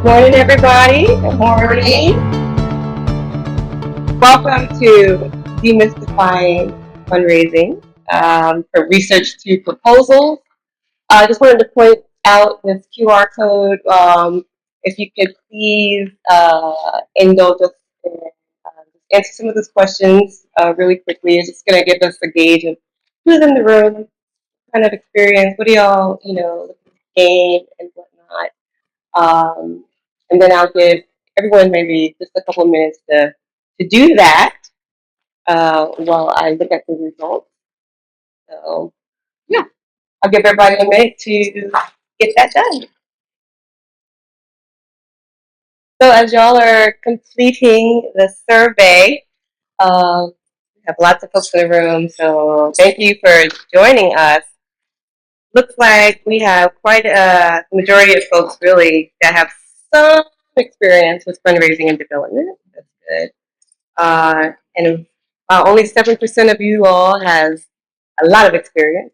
Morning, everybody. Good morning. Welcome to Demystifying Fundraising, from research to proposals. I just wanted to point out this QR code. If you could please indulge us and answer some of those questions really quickly. It's just going to give us a gauge of who's in the room, kind of experience, what do y'all, looking to gain and whatnot. And then I'll give everyone maybe just a couple of minutes to do that while I look at the results. So, yeah, I'll give everybody a minute to get that done. So, as y'all are completing the survey, we have lots of folks in the room, so thank you for joining us. Looks like we have quite a majority of folks really that have some experience with fundraising and development. That's good. And only 7% of you all has a lot of experience.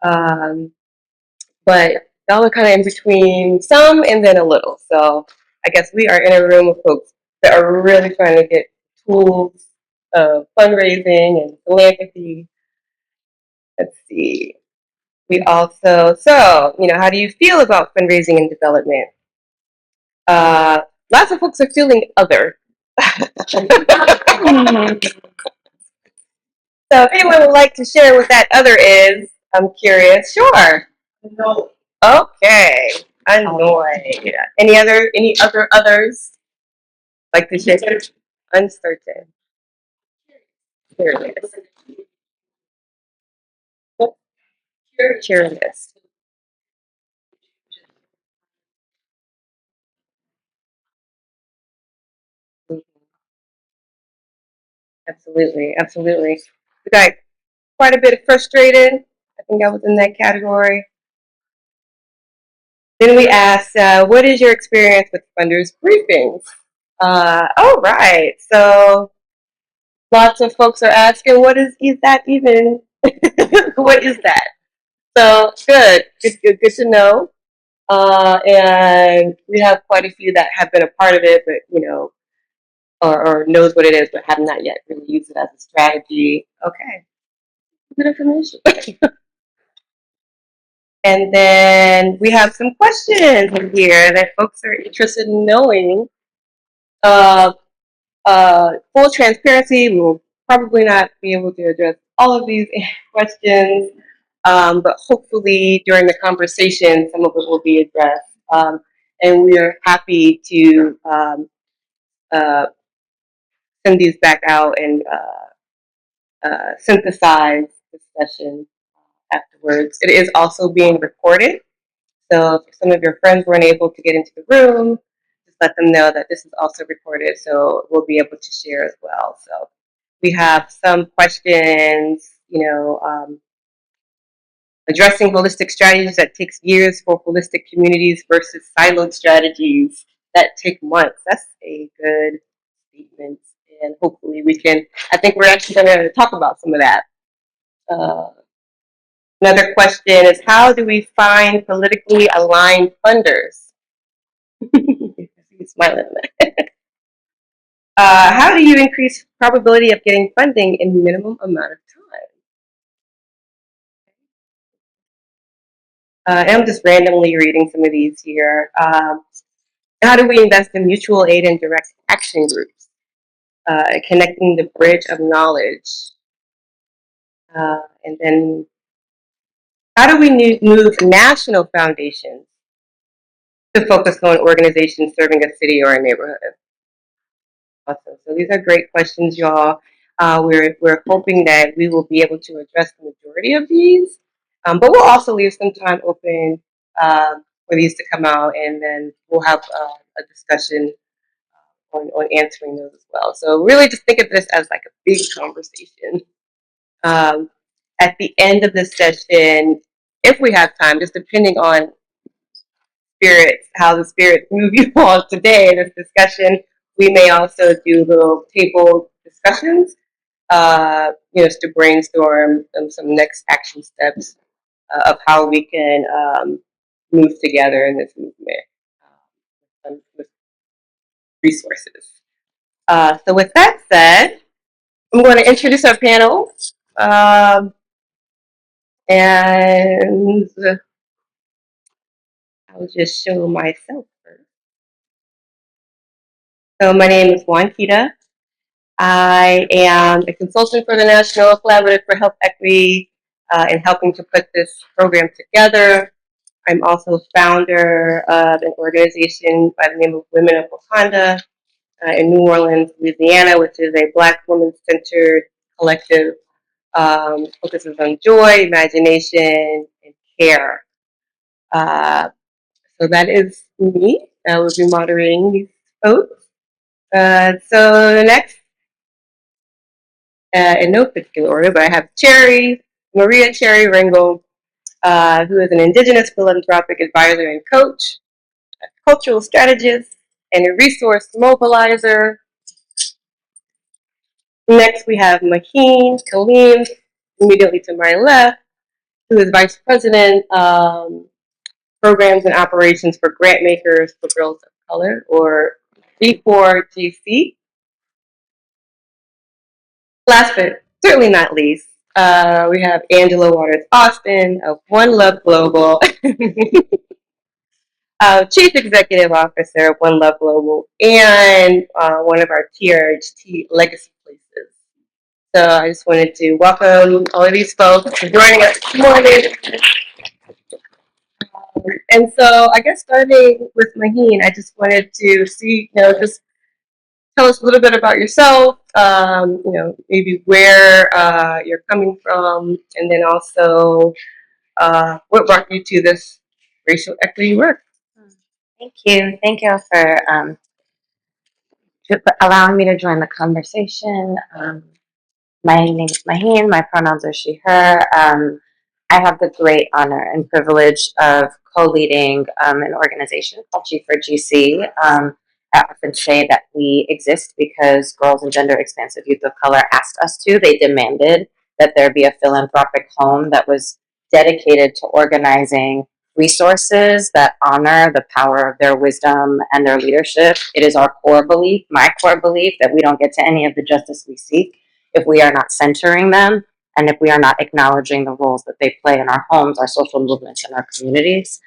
But y'all are kind of in between some and then a little. So I guess we are in a room of folks that are really trying to get tools of fundraising and philanthropy. Let's see. We also, so, how do you feel about fundraising and development? Lots of folks are feeling other. So if anyone would like to share what that other is, I'm curious. Sure. No. Okay. Annoyed. Any other others like to share? Uncertain. Curious. Curious. Mhm. Absolutely. Absolutely. We got quite a bit of frustrated. I think I was in that category. Then we asked, what is your experience with funders briefings? All right. So lots of folks are asking, what is that even? What is that? So good to know. And we have quite a few that have been a part of it, but or knows what it is, but have not yet really used it as a strategy. Okay, good information. And then we have some questions in here that folks are interested in knowing. Uh, Full transparency, we'll probably not be able to address all of these questions, but hopefully during the conversation, some of it will be addressed. And we are happy to uh, send these back out and synthesize the session afterwards. It is also being recorded. So if some of your friends weren't able to get into the room, just let them know that this is also recorded, so we'll be able to share as well. So we have some questions, addressing holistic strategies that takes years for holistic communities versus siloed strategies that take months. That's a good statement, and hopefully we can. I think we're actually going to talk about some of that. Uh, Another question is, how do we find politically aligned funders? He's smiling at that. How do you increase probability of getting funding in minimum amount of time? And I'm just randomly reading some of these here. How do we invest in mutual aid and direct action groups? Connecting the bridge of knowledge. And then how do we move national foundations to focus on organizations serving a city or a neighborhood? Awesome. So these are great questions, y'all. We're hoping that we will be able to address the majority of these, but we'll also leave some time open for these to come out, and then we'll have a discussion on answering those as well. So really, just think of this as like a big conversation. Um, at the end of the session, if we have time, just depending on spirits, how the spirits move you on today in this discussion. We may also do little table discussions, just to brainstorm some next action steps of how we can move together in this movement. with resources. So with that said, I'm going to introduce our panel. And I'll just show myself first. So my name is Wankeeta. I am a consultant for the National Collaborative for Health Equity in helping to put this program together. I'm also founder of an organization by the name of Women of Wakanda in New Orleans, Louisiana, which is a Black woman-centered collective, focuses on joy, imagination, and care. So that is me. I will be moderating these folks. So next, in no particular order, but I have Maria Cherry Rangel, who is an Indigenous philanthropic advisor and coach, a cultural strategist, and a resource mobilizer. Next, we have Maheen Kaleem, immediately to my left, who is vice president, programs and operations for Grantmakers for Girls of Color, or B4GC. Last but certainly not least, we have Angela Waters Austin of One Love Global, Chief Executive Officer of One Love Global, and one of our TRHT legacy places. So I just wanted to welcome all of these folks for joining us this morning. And so I guess starting with Maheen, I just wanted to see, just tell us a little bit about yourself, maybe where you're coming from, and then also what brought you to this racial equity work. Thank you. Thank you for allowing me to join the conversation. My name is Maheen. My pronouns are she, her. I have the great honor and privilege of co-leading an organization called G4GC. I often say that we exist because girls and gender expansive youth of color asked us to. They demanded that there be a philanthropic home that was dedicated to organizing resources that honor the power of their wisdom and their leadership. It is our core belief, my core belief, that we don't get to any of the justice we seek if we are not centering them and if we are not acknowledging the roles that they play in our homes, our social movements, and our communities.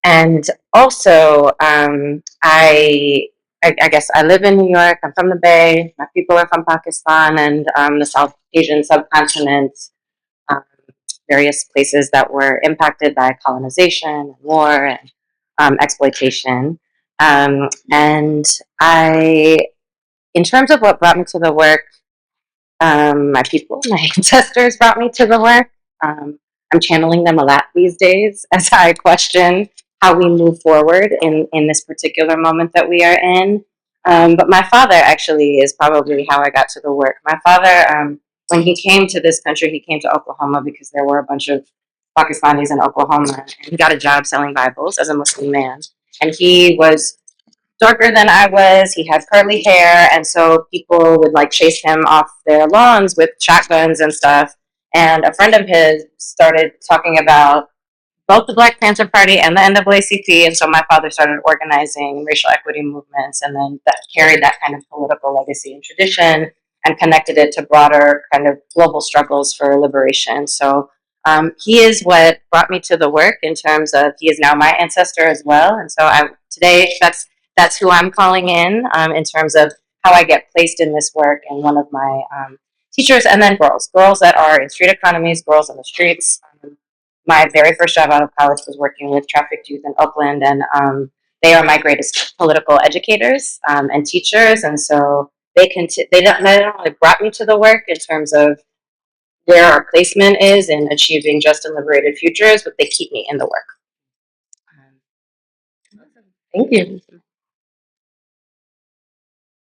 And also, I guess I live in New York. I'm from the Bay. My people are from Pakistan and the South Asian subcontinent, um, various places that were impacted by colonization and war and exploitation. And in terms of what brought me to the work, my people, my ancestors brought me to the work. I'm channeling them a lot these days as I question how we move forward in this particular moment that we are in. But my father actually is probably how I got to the work. My father, when he came to this country, he came to Oklahoma because there were a bunch of Pakistanis in Oklahoma. And he got a job selling Bibles as a Muslim man. And he was darker than I was. He had curly hair, and so people would like chase him off their lawns with shotguns and stuff. And a friend of his started talking about both the Black Panther Party and the NAACP, and so my father started organizing racial equity movements, and then that carried that kind of political legacy and tradition and connected it to broader kind of global struggles for liberation. So he is what brought me to the work in terms of he is now my ancestor as well, and so today that's who I'm calling in terms of how I get placed in this work, and one of my teachers, and then girls that are in street economies, girls on the streets. My very first job out of college was working with trafficked youth in Oakland, and they are my greatest political educators and teachers, and so they not only brought me to the work in terms of where our placement is in achieving just and liberated futures, but they keep me in the work. Thank you.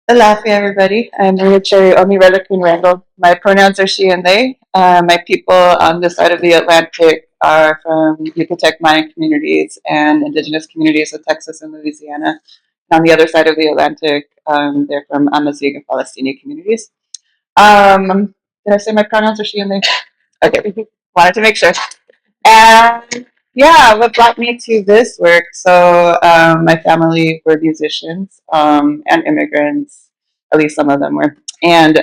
Aloha, everybody. I'm Maria Cherry Rangel. My pronouns are she and they. My people on this side of the Atlantic are from Yucatec Mayan communities and indigenous communities of Texas and Louisiana. On the other side of the Atlantic, they're from Amazigh and Palestinian communities. Did I say my pronouns are she and they? Okay, wanted to make sure. And Yeah, what brought me to this work? So, my family were musicians and immigrants, at least some of them were. And,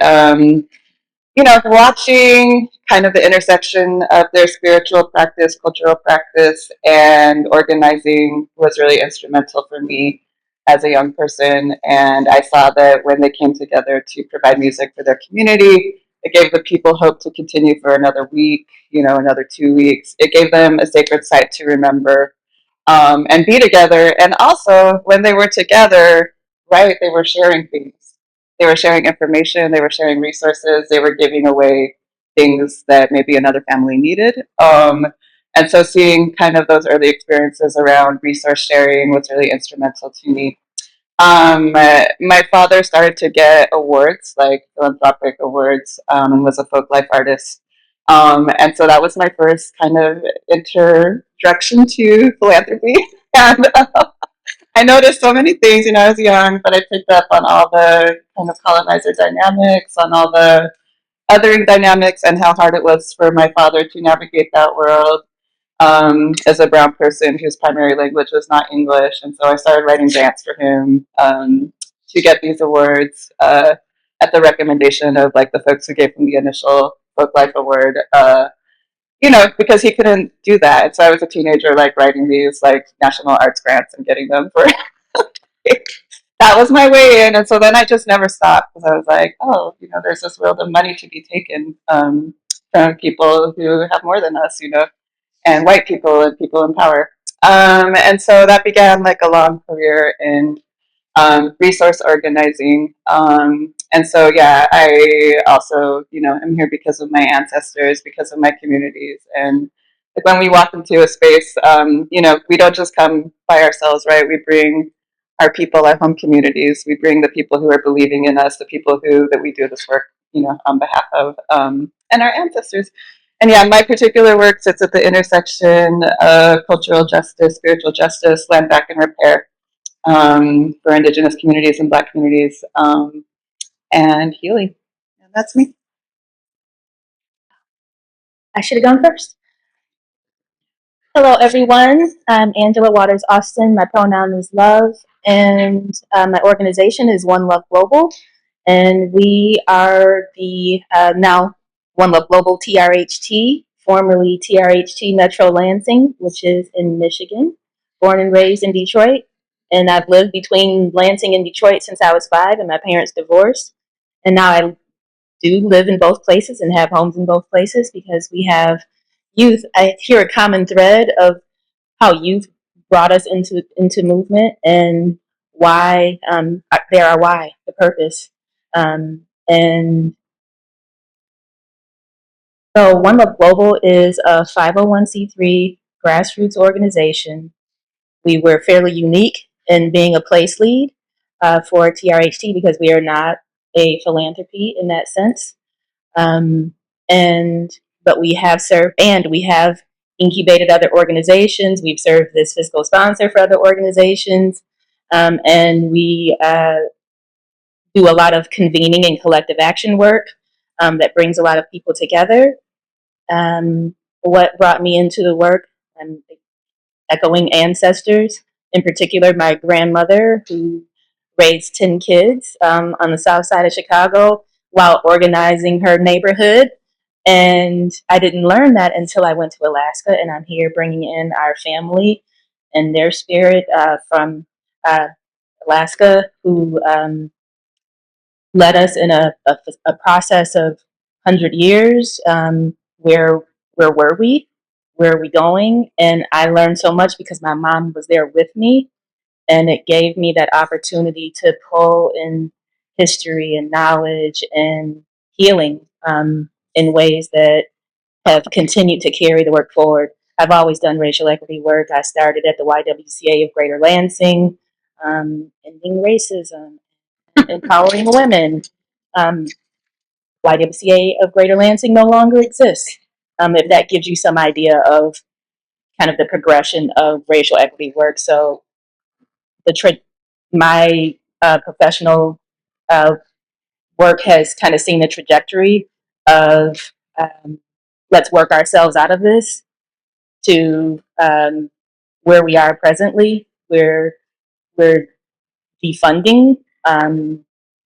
watching kind of the intersection of their spiritual practice, cultural practice, and organizing was really instrumental for me as a young person. And I saw that when they came together to provide music for their community, it gave the people hope to continue for another week, another 2 weeks. It gave them a sacred site to remember and be together. And also, when they were together, right, they were sharing things. They were sharing information, they were sharing resources, they were giving away things that maybe another family needed. And so, seeing kind of those early experiences around resource sharing was really instrumental to me. My father started to get awards, like philanthropic awards, and was a folk life artist. And so that was my first kind of introduction to philanthropy. And I noticed so many things, I was young, but I picked up on all the kind of colonizer dynamics, on all the othering dynamics, and how hard it was for my father to navigate that world as a brown person whose primary language was not English. And so I started writing grants for him to get these awards at the recommendation of like the folks who gave him the initial Folk Life Award. Because he couldn't do that. And so I was a teenager, like writing these like national arts grants and getting them for. That was my way in. And so then I just never stopped because I was like, oh, there's this world of money to be taken from people who have more than us, and white people and people in power. And so that began like a long career in resource organizing. And so, yeah, I also, am here because of my ancestors, because of my communities. And like when we walk into a space, we don't just come by ourselves, right? We bring our people, our home communities. We bring the people who are believing in us, the people that we do this work, on behalf of, and our ancestors. And yeah, my particular work sits at the intersection of cultural justice, spiritual justice, land back and repair for Indigenous communities and Black communities, and healing. And that's me. I should have gone first. Hello, everyone. I'm Angela Waters Austin. My pronoun is love, and my organization is One Love Global. And we are the now One Love Global TRHT, formerly TRHT Metro Lansing, which is in Michigan. Born and raised in Detroit. And I've lived between Lansing and Detroit since I was 5, and my parents divorced. And now I do live in both places and have homes in both places because we have youth. I hear a common thread of how youth brought us into movement and why there are why the purpose and so One Love Global is a 501c3 grassroots organization. We were fairly unique in being a place lead for TRHT because we are not a philanthropy in that sense. Um, and but we have served and we have incubated other organizations. We've served as fiscal sponsor for other organizations, and we do a lot of convening and collective action work that brings a lot of people together. What brought me into the work? Echoing ancestors, in particular my grandmother who raised 10 kids on the south side of Chicago while organizing her neighborhood. And I didn't learn that until I went to Alaska, and I'm here bringing in our family and their spirit from Alaska, who led us in a process of 100 years. Where were we? Where are we going? And I learned so much because my mom was there with me, and it gave me that opportunity to pull in history and knowledge and healing in ways that have continued to carry the work forward. I've always done racial equity work. I started at the YWCA of Greater Lansing, ending racism, empowering women. Um, YWCA of Greater Lansing no longer exists. If that gives you some idea of kind of the progression of racial equity work. So my professional uh, work has kind of seen the trajectory of let's work ourselves out of this. to where we are presently. We're defunding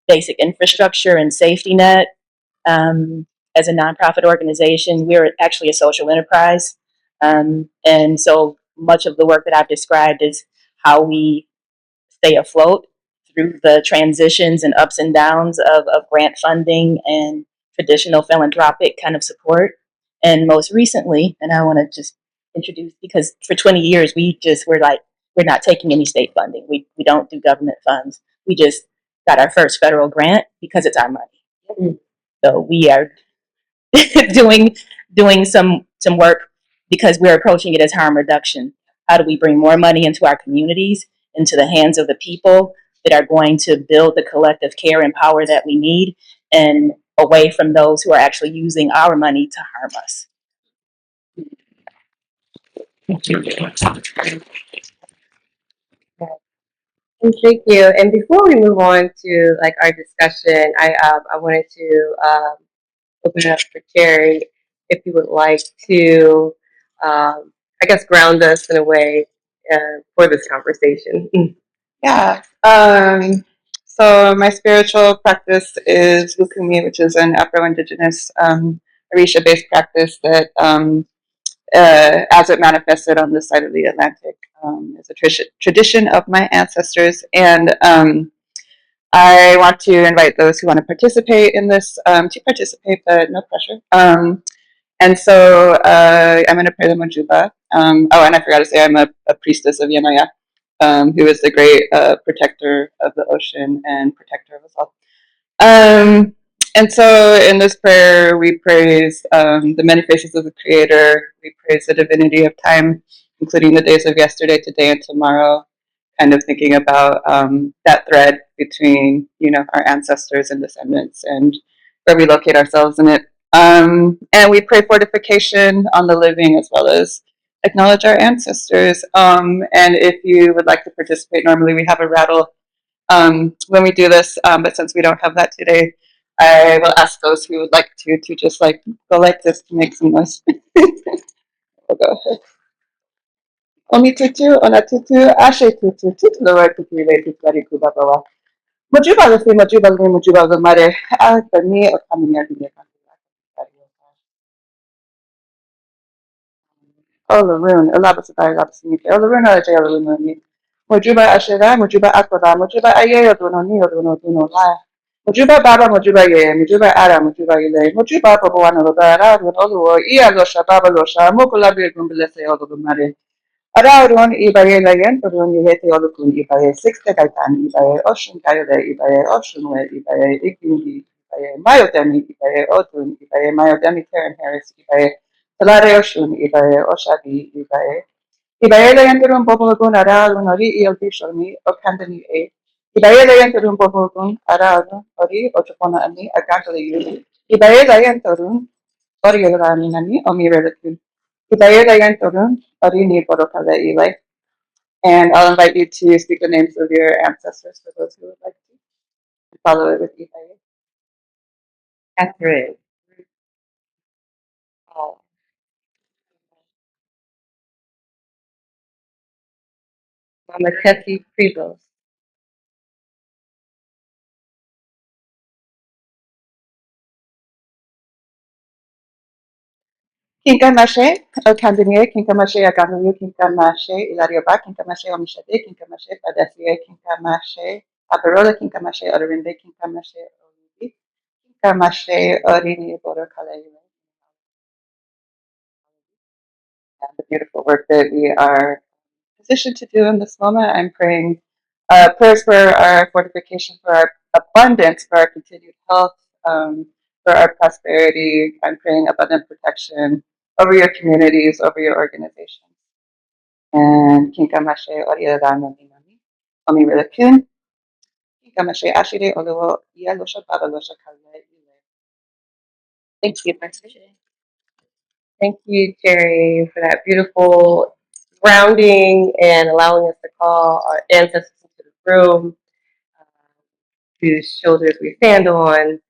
basic infrastructure and safety net. As a nonprofit organization, we're actually a social enterprise. And so much of the work that I've described is how we stay afloat through the transitions and ups and downs of grant funding and traditional philanthropic kind of support. And most recently, and I want to just introduce, because for 20 years, we're like, we're not taking any state funding. We don't do government funds. We just got our first federal grant because it's our money. Mm. So we are doing some work because we're approaching it as harm reduction. How do we bring more money into our communities, into the hands of the people that are going to build the collective care and power that we need, and away from those who are actually using our money to harm us? Thank you. And before we move on to like our discussion, I wanted to open it up for Terry, if you would like to, I guess, ground us in a way for this conversation. Yeah. So my spiritual practice is Lukumi, which is an Afro-Indigenous Orisha-based practice that, as it manifested on this side of the Atlantic, is a tradition of my ancestors. And I want to invite those who want to participate in this to participate, but no pressure. And so I'm going to pray the Mojuba. Oh, and I forgot to say I'm a priestess of Yemaya, who is the great protector of the ocean and protector of us all. And so in this prayer, we praise the many faces of the Creator. We praise the divinity of time, including the days of yesterday, today, and tomorrow. Kind of thinking about that thread between, our ancestors and descendants, and where we locate ourselves in it. And we pray fortification on the living as well as acknowledge our ancestors. And if you would like to participate, normally we have a rattle when we do this, but since we don't have that today, I will ask those who would like to just like go like this to make some noise. We'll go ahead. Omi tutu, ona tutu, ashe tutu, tutu lower tutu le tutu ari kuba bawa. Mojuba le fi mojuba le mojuba le mare. Ah, for me, or coming here to get Oh, Laroon, Elabasatai, Labasinike, Oh, Laroon, Ajay, Laroon, Mojuba Ashera, Mojuba Aquada, Mojuba Aye, Dono, Dono, La. Mojuba Baba, Mojuba Ye, Mojuba Ara, Mojuba Ile, Mojuba Pabuana, Lodara, Olo, Ia Losha, Baba Losha, Mokulabi, Gumbelese, Odo Mare. Around Ibaye Layan, Odun, Yete, Olukun, Ibaye, Six Tegaitan, Ibaye, Ocean Kayode, Ibaye, Oceanway, Ibaye, Ikindi, Ibaye, Myodemi, Ibaye, Odun, Ibaye, Myodemi, Karen Harris, Ibaye, Talare Ocean, Ibaye, Oshabi, Ibaye. Ibaye Layan, Turun, Bobogun, Around, Ori, Ilti, Shomi, Okandani, A. Ibaye Layan, Turun, Bobogun, Around, Ori, Ochopona, Ani, Agantali, Ibaye Layan, Turun, Ori, Raminani, Omi, Relative. Ibaye Layan, Turun, Ori, Ni, Borokale, Ilay. And I'll invite you to speak the names of your ancestors for those who would like to follow it with Ibaye. Catherine. Oh, Mama Tessie Prebos. Kinkamashe, Okandanye, Kinkamashe, Aganayu, Kinkamashe, Ilarioba, Kinkamashe, Omishade, Kinkamashe, Padasie, Kinkamashe, Aparola, Kinkamashe, Orinde, Kinkamashe, Oribi, Kinkamashe, Orini, Borokale. And the beautiful work that we are positioned to do in this moment. I'm praying prayers for our fortification, for our abundance, for our continued health, for our prosperity. I'm praying abundant protection over your communities, over your organizations. And Kinkamashe Oriadana Minami, Omi Relakun, Kinkamashe Ashide Oluo, Yalosha Babalosha Kale. Thank you, Pastor. Thank you, Terry, for that beautiful grounding and allowing us to call our ancestors into the room, whose shoulders we stand on,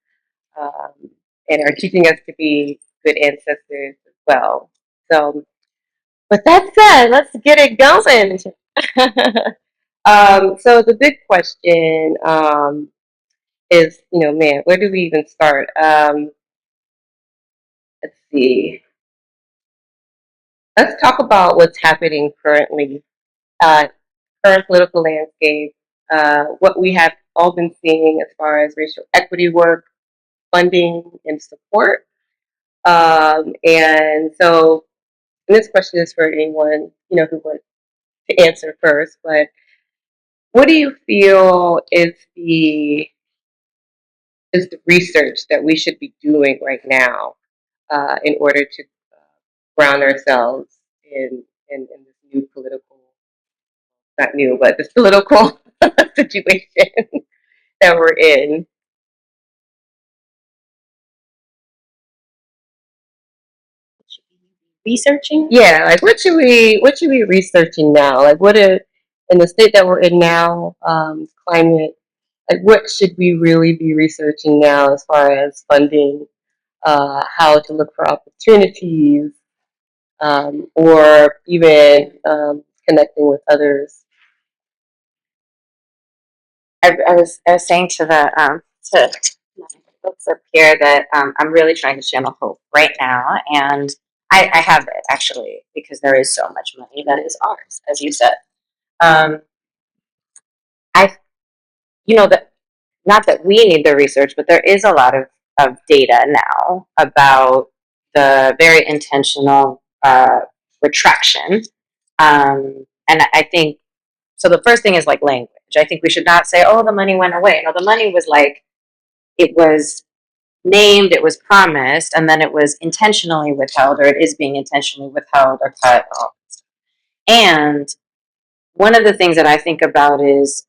um, and are teaching us to be good ancestors as well. So With that said, let's get it going. So the big question is, man, where do we even start? Let's see. Let's talk about what's happening currently, current political landscape, what we have all been seeing as far as racial equity work, funding, and support. And so, and this question is for anyone, who wants to answer first. But what do you feel is the research that we should be doing right now in order to ground ourselves in this new political, not new, but this political situation that we're in? Researching? Yeah, like what should we be researching now? Like in the state that we're in now, climate, like what should we really be researching now as far as funding, how to look for opportunities, or even connecting with others? I was saying to to my folks up here that I'm really trying to channel hope right now, and I have it actually because there is so much money that is ours, as you said. Um, I that not that we need the research, but there is a lot of data now about the very intentional retraction, and I think so. The first thing is like language. I think we should not say, "Oh, the money went away." No, the money was like it was named, it was promised, and then it was intentionally withheld, or it is being intentionally withheld or cut off. And one of the things that I think about is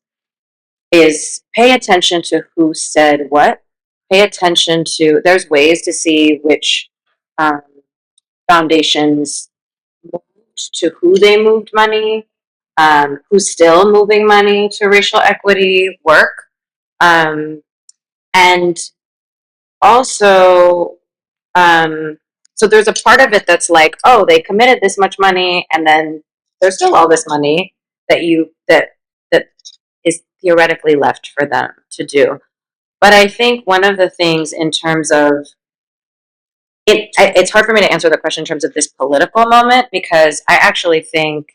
pay attention to who said what. Pay attention to there's ways to see which um, foundations moved to who they moved money, who's still moving money to racial equity work, and also so there's a part of it that's like, oh, they committed this much money, and then there's still all this money that is theoretically left for them to do. But I think one of the things in terms of it's hard for me to answer the question in terms of this political moment because I actually think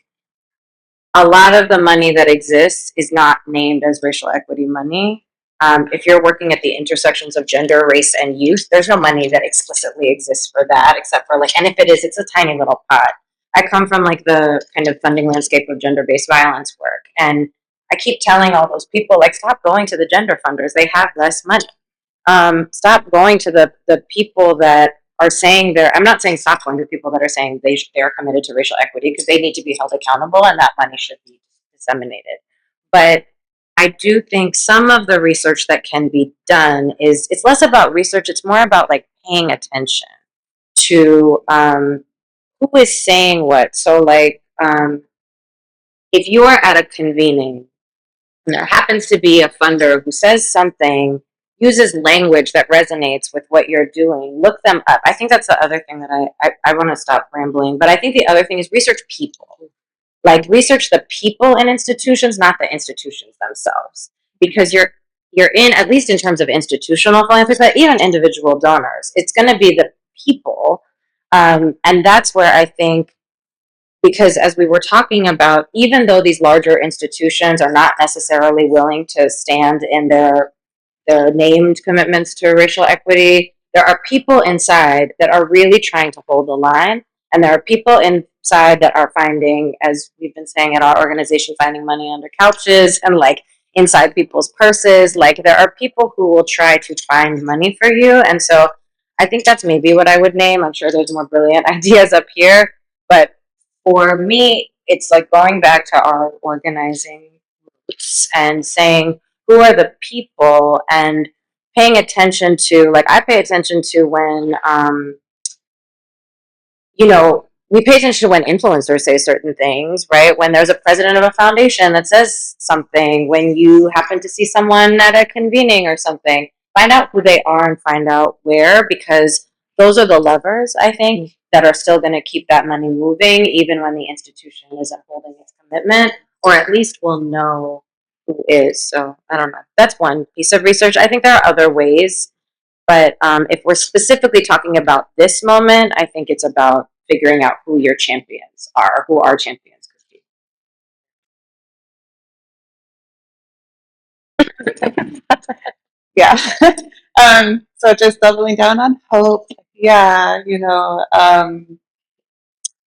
a lot of the money that exists is not named as racial equity money. If you're working at the intersections of gender, race, and youth, there's no money that explicitly exists for that, except for and if it is, it's a tiny little pot. I come from the kind of funding landscape of gender-based violence work, and I keep telling all those people, stop going to the gender funders. They have less money. Stop going to the people that are saying I'm not saying stop going to people that are saying they're committed to racial equity because they need to be held accountable and that money should be disseminated. But I do think some of the research that can be done it's less about research, it's more about paying attention to who is saying what. So if you are at a convening and there happens to be a funder who says something, uses language that resonates with what you're doing, look them up. I think that's the other thing that I want to stop rambling. But I think the other thing is research people. Research the people in institutions, not the institutions themselves. Because you're in, at least in terms of institutional philanthropy, but even individual donors, it's going to be the people. And that's where I think, because as we were talking about, even though these larger institutions are not necessarily willing to stand in their named commitments to racial equity, there are people inside that are really trying to hold the line, and there are people inside that are finding, as we've been saying at our organization, finding money under couches and inside people's purses. There are people who will try to find money for you, and so I think that's maybe what I would name. I'm sure there's more brilliant ideas up here, but for me, it's going back to our organizing roots and saying, who are the people, and paying attention to, I pay attention to when, we pay attention to when influencers say certain things, right? When there's a president of a foundation that says something, when you happen to see someone at a convening or something, find out who they are and find out where, because those are the levers, I think, that are still going to keep that money moving, even when the institution isn't holding its commitment, or at least we'll know who is. So I don't know. That's one piece of research. I think there are other ways, but if we're specifically talking about this moment, I think it's about figuring out who your champions are, who our champions could be. Yeah. So just doubling down on hope. Yeah,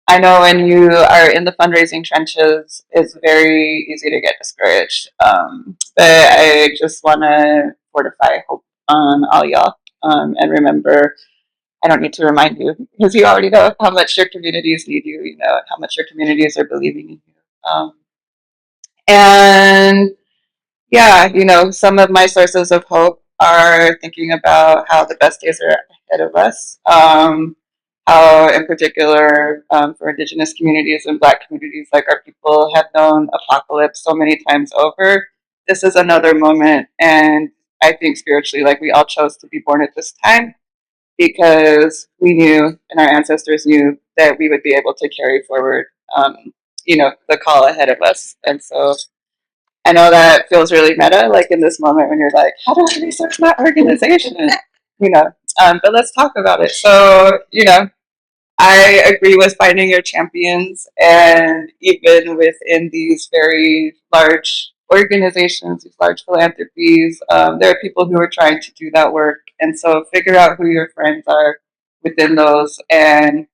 I know when you are in the fundraising trenches, it's very easy to get discouraged. But I just want to fortify hope on all y'all. And remember, I don't need to remind you because you already know how much your communities need you, how much your communities are believing in you. And yeah, some of my sources of hope are thinking about how the best days are ahead of us. How, in particular, for Indigenous communities and Black communities, like our people have known apocalypse so many times over. This is another moment, and I think spiritually, like we all chose to be born at this time because we knew, and our ancestors knew, that we would be able to carry forward, the call ahead of us, and so. I know that feels really meta, like in this moment when you're like, how do I research my organization? You know, but let's talk about it. So, I agree with finding your champions, and even within these very large organizations, these large philanthropies, there are people who are trying to do that work. And so figure out who your friends are within those and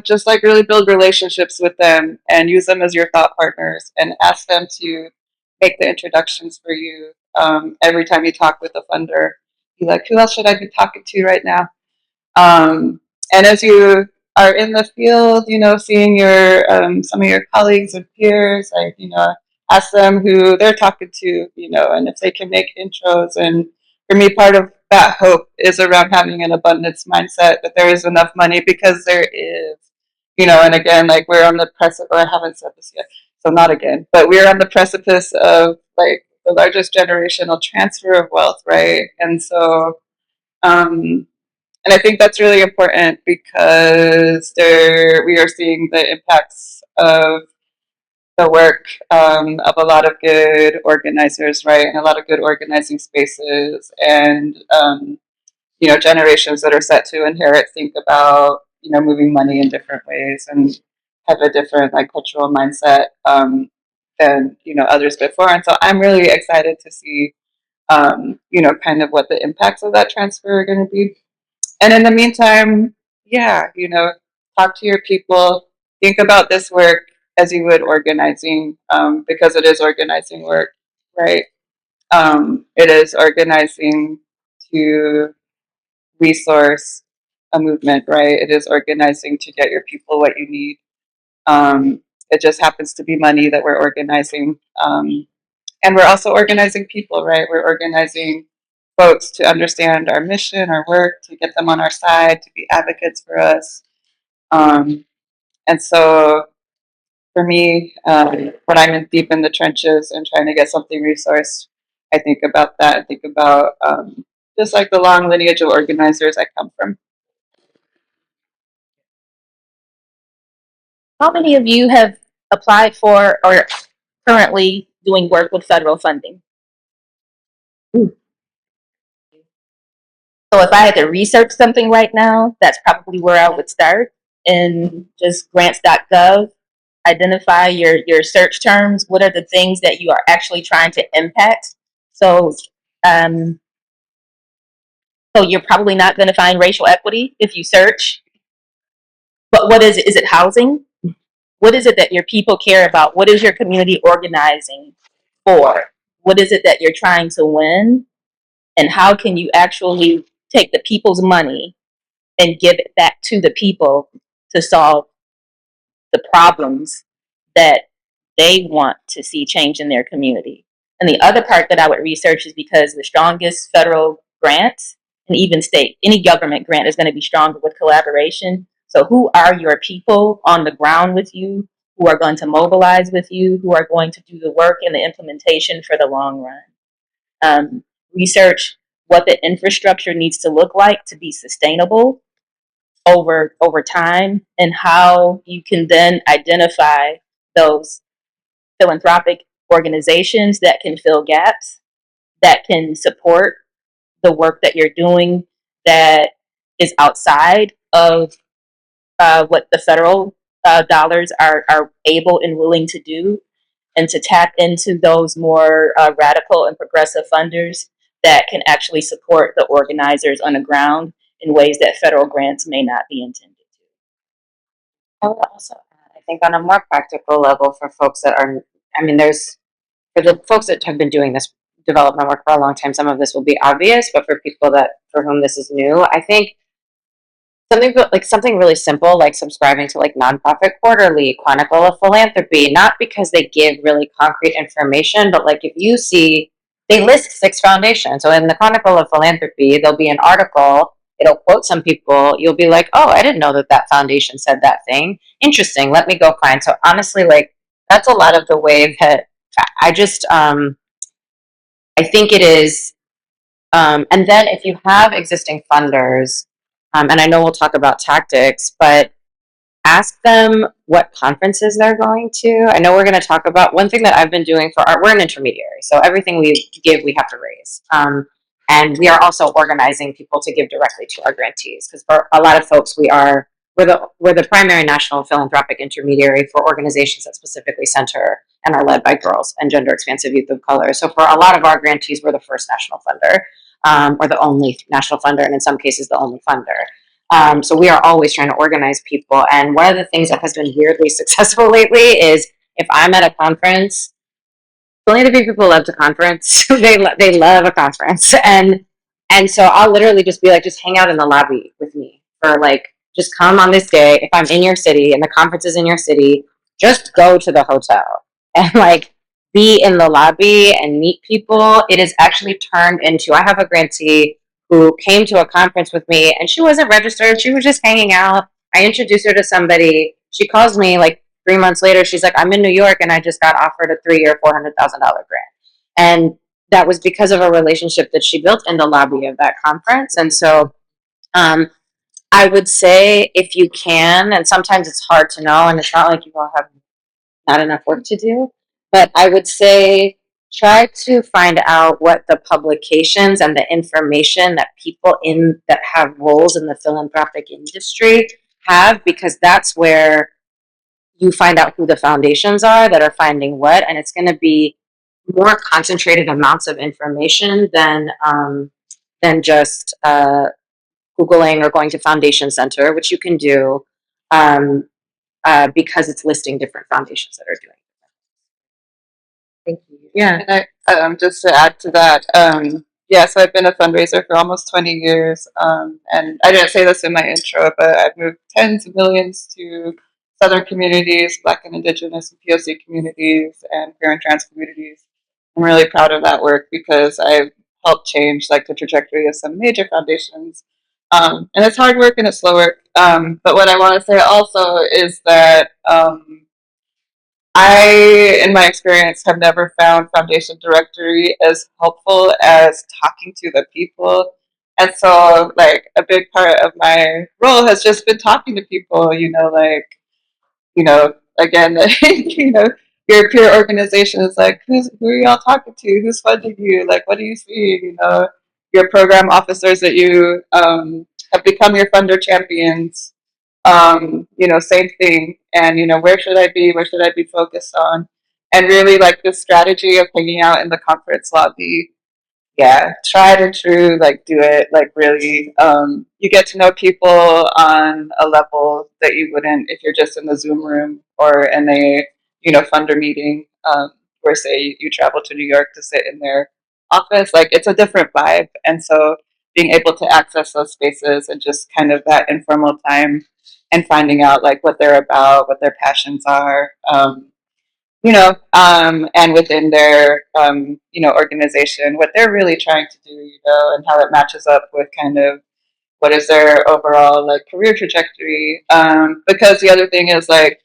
just like really build relationships with them and use them as your thought partners and ask them to make the introductions for you. Every time you talk with a funder, be like, who else should I be talking to right now? And as you are in the field, seeing your some of your colleagues and peers, like ask them who they're talking to, and if they can make intros. And for me, part of that hope is around having an abundance mindset that there is enough money because there is, and again, like we're on the precipice, or I haven't said this yet, so not again, but we're on the precipice of like the largest generational transfer of wealth, right? And so, and I think that's really important because we are seeing the impacts of the work of a lot of good organizers, right, and a lot of good organizing spaces, and generations that are set to inherit think about moving money in different ways and have a different like cultural mindset than others before. And so I'm really excited to see kind of what the impacts of that transfer are going to be. And in the meantime, yeah, talk to your people, think about this work as you would organizing, because it is organizing work, right? It is organizing to resource a movement, right? It is organizing to get your people what you need. It just happens to be money that we're organizing. And we're also organizing people, right? We're organizing folks to understand our mission, our work, to get them on our side, to be advocates for us. And so for me, when I'm deep in the trenches and trying to get something resourced, I think about that. I think about just like the long lineage of organizers I come from. How many of you have applied for or currently doing work with federal funding? So if I had to research something right now, that's probably where I would start. And just grants.gov, identify your search terms. What are the things that you are actually trying to impact? So, um, so you're probably not going to find racial equity if you search. But what is it? Is it housing? What is it that your people care about? What is your community organizing for? What is it that you're trying to win? And how can you actually take the people's money and give it back to the people to solve the problems that they want to see change in their community? And the other part that I would research is because the strongest federal grants and even state, any government grant is going to be stronger with collaboration. So who are your people on the ground with you, who are going to mobilize with you, who are going to do the work and the implementation for the long run? Research what the infrastructure needs to look like to be sustainable over time, and how you can then identify those philanthropic organizations that can fill gaps, that can support the work that you're doing that is outside of what the federal dollars are able and willing to do, and to tap into those more radical and progressive funders that can actually support the organizers on the ground in ways that federal grants may not be intended to. I would also add, I think on a more practical level for folks that are, I mean, for the folks that have been doing this development work for a long time, some of this will be obvious, but for people for whom this is new, I think something really simple, like subscribing to like Nonprofit Quarterly, Chronicle of Philanthropy, not because they give really concrete information, but like if you see, they list 6 foundations. So in the Chronicle of Philanthropy, there'll be an article, it'll quote some people, you'll be like, oh, I didn't know that foundation said that thing. Interesting, let me go find. So honestly, like, that's a lot of the way that I just, I think it is. And then if you have existing funders, and I know we'll talk about tactics, but ask them what conferences they're going to. I know we're going to talk about one thing that I've been doing we're an intermediary, so everything we give, we have to raise. And we are also organizing people to give directly to our grantees, because for a lot of folks, we're the primary national philanthropic intermediary for organizations that specifically center and are led by girls and gender expansive youth of color. So for a lot of our grantees, we're the first national funder, or the only national funder, and in some cases, the only funder. So we are always trying to organize people. And one of the things that has been weirdly successful lately is if I'm at a conference, philanthropy people love to conference. they love a conference, and so I'll literally just be like, just hang out in the lobby with me, or like, just come on this day. If I'm in your city and the conference is in your city, just go to the hotel and like be in the lobby and meet people. It is actually turned into, I have a grantee who came to a conference with me and she wasn't registered. She was just hanging out. I introduced her to somebody. She calls me like 3 months later. She's like, I'm in New York and I just got offered a 3-year, $400,000 grant. And that was because of a relationship that she built in the lobby of that conference. And so I would say, if you can, and sometimes it's hard to know, and it's not like you all have not enough work to do, but I would say try to find out what the publications and the information that people that have roles in the philanthropic industry have, because that's where you find out who the foundations are that are finding what, and it's going to be more concentrated amounts of information than just Googling or going to Foundation Center, which you can do, because it's listing different foundations that are doing it. Thank you. Yeah. And just to add to that, so I've been a fundraiser for almost 20 years. And I didn't say this in my intro, but I've moved tens of millions to Southern communities, Black and Indigenous and POC communities, and queer and trans communities. I'm really proud of that work because I've helped change like the trajectory of some major foundations. And it's hard work and it's slow work. But what I want to say also is that I, in my experience, have never found Foundation Directory as helpful as talking to the people. And so, like, a big part of my role has just been talking to people, again, your peer organization is like, who are y'all talking to? Who's funding you? Like, what do you see? Your program officers that you have become your funder champions. Same thing. And, where should I be? Where should I be focused on? And really, like, this strategy of hanging out in the conference lobby. Yeah, tried and true, like, do it, like, really. You get to know people on a level that you wouldn't if you're just in the Zoom room or in a, funder meeting, where, say, you travel to New York to sit in their office. Like, it's a different vibe. And so being able to access those spaces and just kind of that informal time and finding out, like, what they're about, what their passions are, and within their, organization, what they're really trying to do, and how it matches up with kind of what is their overall, like, career trajectory. Because the other thing is, like,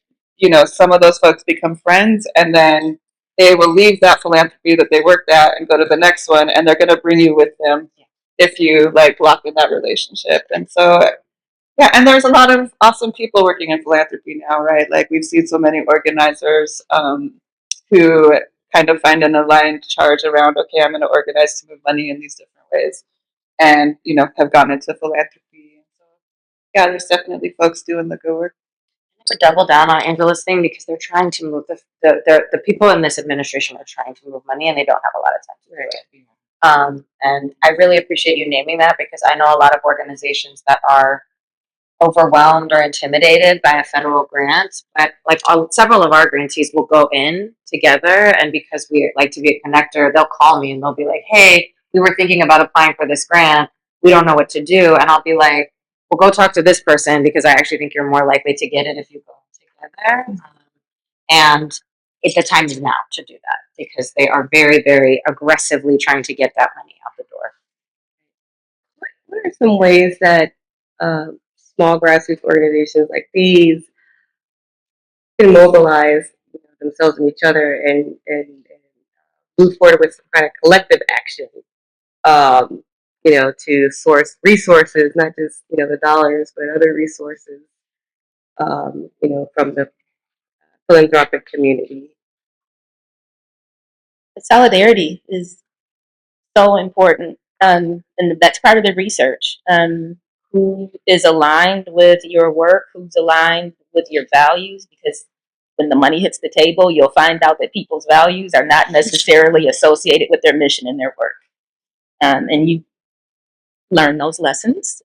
some of those folks become friends and then they will leave that philanthropy that they worked at and go to the next one, and they're going to bring you with them if you, like, lock in that relationship. And so Yeah, and there's a lot of awesome people working in philanthropy now, right? Like we've seen so many organizers who kind of find an aligned charge around, okay, I'm going to organize to move money in these different ways, and have gone into philanthropy. So yeah, there's definitely folks doing the good work. To double down on Angela's thing because they're trying to move the people in this administration are trying to move money and they don't have a lot of time to do it. And I really appreciate you naming that because I know a lot of organizations that are overwhelmed or intimidated by a federal grant, but like several of our grantees will go in together, and because we like to be a connector, they'll call me and they'll be like, "Hey, we were thinking about applying for this grant. We don't know what to do," and I'll be like, "Well, go talk to this person because I actually think you're more likely to get it if you go together." And the time is now to do that because they are very, very aggressively trying to get that money out the door. What are some ways that small grassroots organizations like these can mobilize themselves and each other and move forward with some kind of collective action, to source resources, not just, the dollars, but other resources, from the philanthropic community. Solidarity is so important, and that's part of the research. Who is aligned with your work? Who's aligned with your values? Because when the money hits the table, you'll find out that people's values are not necessarily associated with their mission and their work, and you learn those lessons.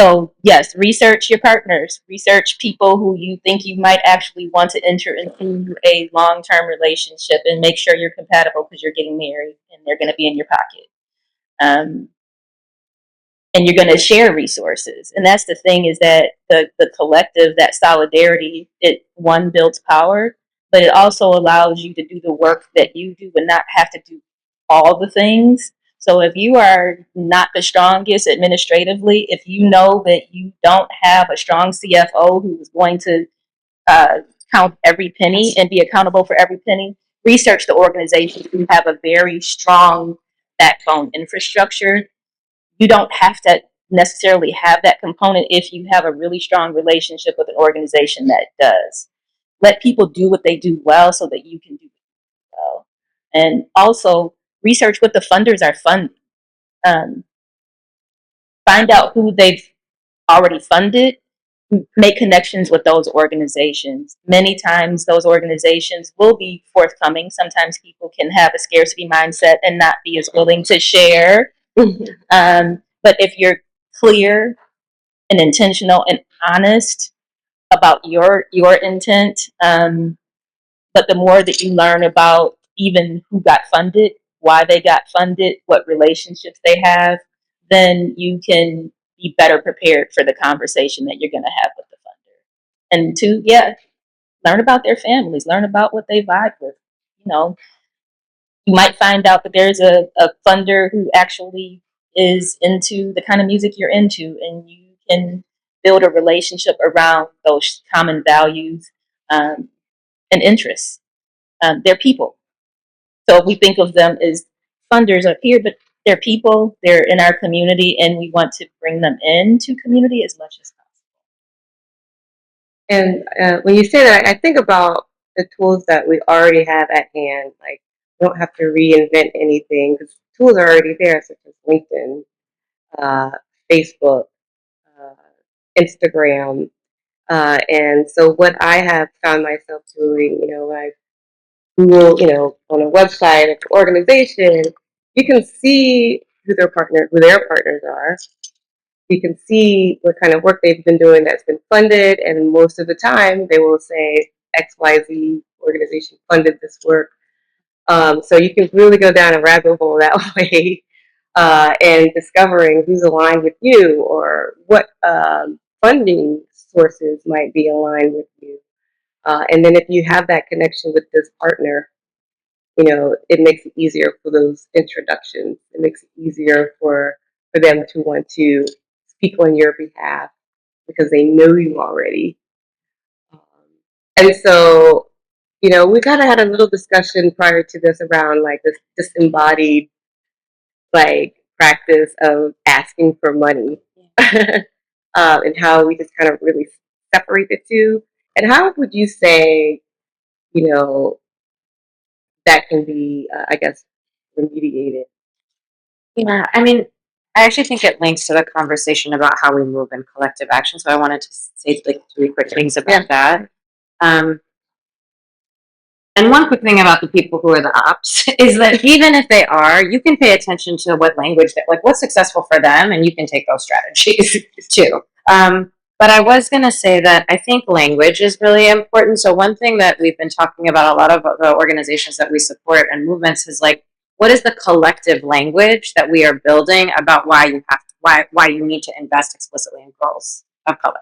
So yes, research your partners, research people who you think you might actually want to enter into a long-term relationship, and make sure you're compatible because you're getting married and they're going to be in your pocket. And you're going to share resources. And that's the thing, is that the collective, that solidarity, it one builds power, but it also allows you to do the work that you do and not have to do all the things. So if you are not the strongest administratively, if you know that you don't have a strong CFO who is going to count every penny and be accountable for every penny, research the organizations who have a very strong backbone infrastructure. You don't have to necessarily have that component if you have a really strong relationship with an organization that does. Let people do what they do well so that you can do it well. And also research what the funders are funding. Um, find out who they've already funded. Make connections with those organizations. Many times those organizations will be forthcoming. Sometimes people can have a scarcity mindset and not be as willing to share. But if you're clear and intentional and honest about your intent, but the more that you learn about even who got funded, why they got funded, what relationships they have, then you can be better prepared for the conversation that you're going to have with the funder. And two, yeah, learn about their families, learn about what they vibe with. You might find out that there's a funder who actually is into the kind of music you're into, and you can build a relationship around those common values and interests. They're people. So we think of them as funders up here, but they're people, they're in our community, and we want to bring them into community as much as possible. And when you say that, I think about the tools that we already have at hand. Like, we don't have to reinvent anything because tools are already there, such as LinkedIn, Facebook, Instagram. And so what I have found myself doing, when I Google, on a website of an organization, you can see who their partners are. You can see what kind of work they've been doing that's been funded, and most of the time they will say XYZ organization funded this work. So you can really go down a rabbit hole that way, and discovering who's aligned with you or what funding sources might be aligned with you. And then if you have that connection with this partner, it makes it easier for those introductions. It makes it easier for them to want to speak on your behalf because they know you already. And so, we kind of had a little discussion prior to this around like this disembodied like practice of asking for money. and how we just kind of really separate the two. And how would you say, you know, that can be, I guess, remediated? Yeah, I mean, I actually think it links to the conversation about how we move in collective action. So I wanted to say like three quick things about that. Um, and one quick thing about the people who are the ops is that even if they are, you can pay attention to what language that, like, what's successful for them, and you can take those strategies too. But I was going to say that I think language is really important. So one thing that we've been talking about a lot of the organizations that we support and movements is like, what is the collective language that we are building about why you have to, why you need to invest explicitly in girls of color?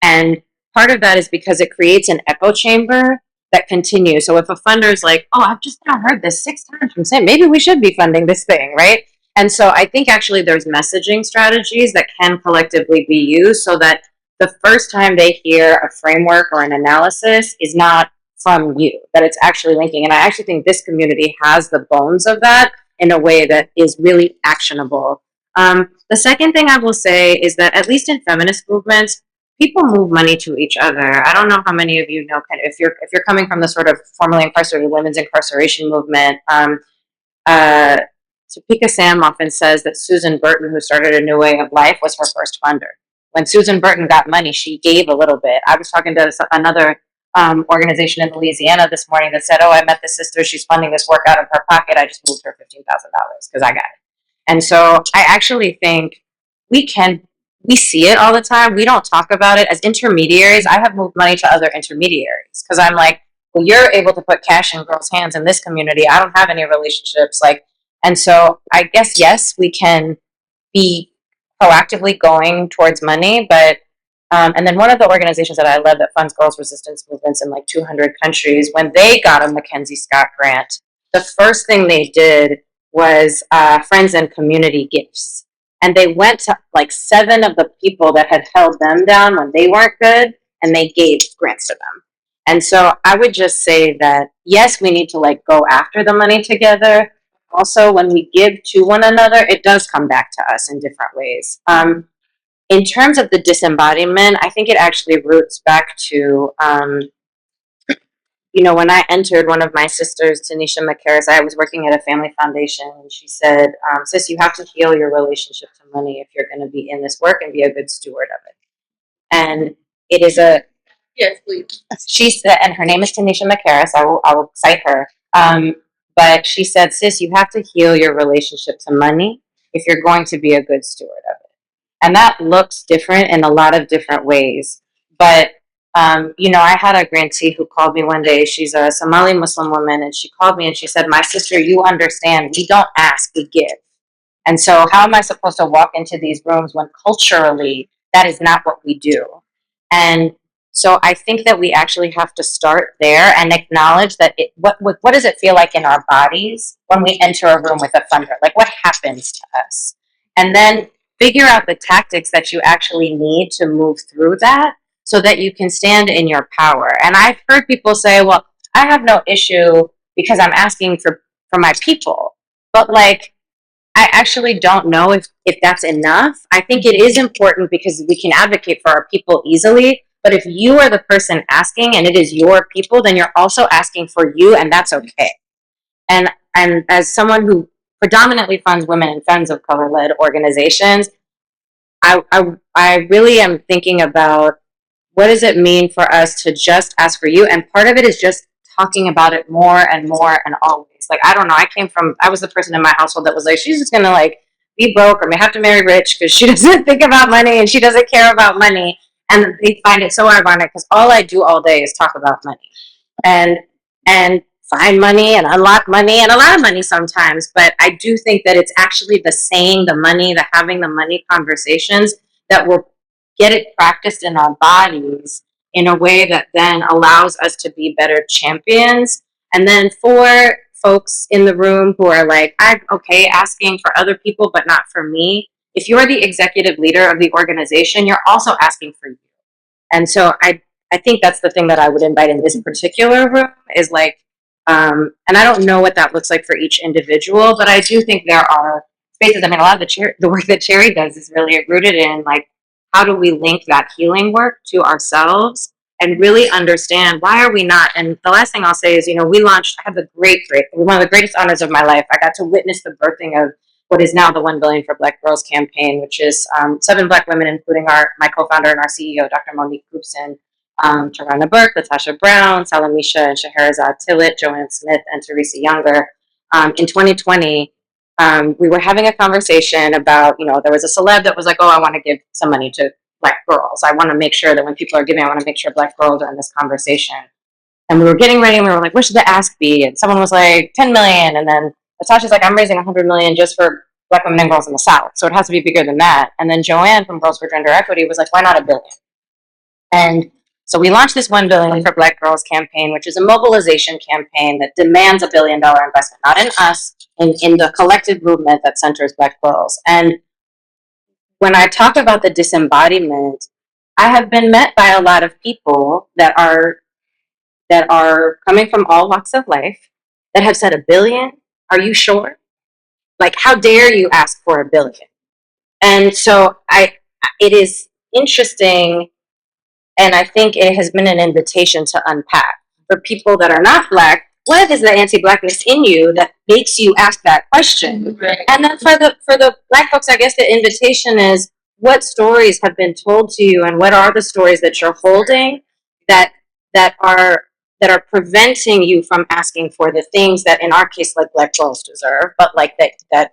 And part of that is because it creates an echo chamber that continues. So if a funder is like, oh, I've just now heard this 6 times from Sam, maybe we should be funding this thing, right? And so I think actually there's messaging strategies that can collectively be used so that the first time they hear a framework or an analysis is not from you, that it's actually linking. And I actually think this community has the bones of that in a way that is really actionable. The second thing I will say is that at least in feminist movements, people move money to each other. I don't know how many of you know, kind of, if you're coming from the sort of formerly incarcerated women's incarceration movement. Topeka Sam often says that Susan Burton, who started A New Way of Life, was her first funder. When Susan Burton got money, she gave a little bit. I was talking to another organization in Louisiana this morning that said, oh, I met this sister. She's funding this work out of her pocket. I just moved her $15,000 because I got it. And so I actually think we see it all the time. We don't talk about it as intermediaries. I have moved money to other intermediaries because I'm like, well, you're able to put cash in girls' hands in this community. I don't have any relationships. Like, and so I guess, yes, we can be proactively going towards money, but, and then one of the organizations that I led that funds girls' resistance movements in like 200 countries, when they got a Mackenzie Scott grant, the first thing they did was friends and community gifts. And they went to like 7 of the people that had held them down when they weren't good, and they gave grants to them. And so I would just say that, yes, we need to like go after the money together. Also, when we give to one another, it does come back to us in different ways. In terms of the disembodiment, I think it actually roots back to, when I entered, one of my sisters, Tanisha McCarris, I was working at a family foundation, and she said, sis, you have to heal your relationship to money if you're going to be in this work and be a good steward of it. And it is a... Yes, please. She said, and her name is Tanisha McCarris. I will cite her. But she said, sis, you have to heal your relationship to money if you're going to be a good steward of it. And that looks different in a lot of different ways. But, I had a grantee who called me one day. She's a Somali Muslim woman, and she called me and she said, my sister, you understand, we don't ask, we give. And so how am I supposed to walk into these rooms when culturally that is not what we do? And so I think that we actually have to start there and acknowledge that what does it feel like in our bodies when we enter a room with a funder? Like, what happens to us? And then figure out the tactics that you actually need to move through that so that you can stand in your power. And I've heard people say, well, I have no issue because I'm asking for my people. But like, I actually don't know if that's enough. I think it is important because we can advocate for our people easily. But if you are the person asking and it is your people, then you're also asking for you, and that's okay. And as someone who predominantly funds women and friends of color-led organizations, I really am thinking about what does it mean for us to just ask for you? And part of it is just talking about it more and more and always. Like, I don't know, I was the person in my household that was like, she's just gonna like be broke or may have to marry rich because she doesn't think about money and she doesn't care about money. And they find it so ironic because all I do all day is talk about money and find money and unlock money and a lot of money sometimes. But I do think that it's actually the saying the money, the having the money conversations that will get it practiced in our bodies in a way that then allows us to be better champions. And then for folks in the room who are like, I'm okay asking for other people, but not for me. If you're the executive leader of the organization, you're also asking for you. And so I think that's the thing that I would invite in this particular room is like, and I don't know what that looks like for each individual, but I do think there are spaces. I mean, a lot of the work that Cherry does is really rooted in like, how do we link that healing work to ourselves and really understand why are we not? And the last thing I'll say is, we launched, I had one of the greatest honors of my life. I got to witness the birthing of what is now the 1 Billion for Black Girls campaign, which is 7 Black women, including my co-founder and our CEO, Dr. Monique Koopson, Tarana Burke, Latasha Brown, Salamisha and Scheherazade Tillett, Joanne Smith, and Teresa Younger. In 2020, we were having a conversation about, there was a celeb that was like, oh, I want to give some money to Black girls. I want to make sure that when people are giving, I want to make sure Black girls are in this conversation. And we were getting ready and we were like, what should the ask be? And someone was like, 10 million. And then Natasha's like, I'm raising 100 million just for Black women and girls in the South. So it has to be bigger than that. And then Joanne from Girls for Gender Equity was like, why not $1 billion? And so we launched this 1 Billion for Black Girls campaign, which is a mobilization campaign that demands $1 billion investment, not in us, in the collective movement that centers Black girls. And when I talk about the disembodiment, I have been met by a lot of people that are coming from all walks of life that have said, $1 billion? Are you sure? Like, how dare you ask for $1 billion? And so it is interesting, and I think it has been an invitation to unpack for people that are not Black. What is the anti-Blackness in you that makes you ask that question? Right. And then for the Black folks, I guess the invitation is, what stories have been told to you, and what are the stories that you're holding that are preventing you from asking for the things that, in our case, like Black girls deserve, but like that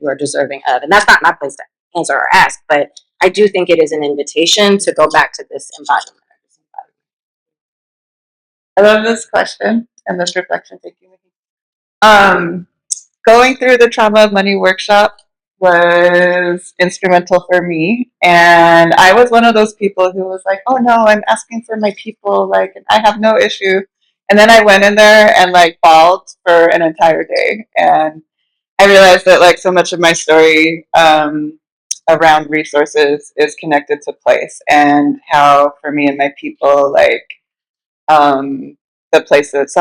you are deserving of. And that's not my place to answer or ask, but I do think it is an invitation to go back to this embodiment. I love this question and this reflection. Thank you, Maheen. Going through the Trauma of Money workshop was instrumental for me, and I was one of those people who was like, oh no, I'm asking for my people, like, and I have no issue. And then I went in there and like bawled for an entire day, and I realized that like so much of my story around resources is connected to place, and how for me and my people, like some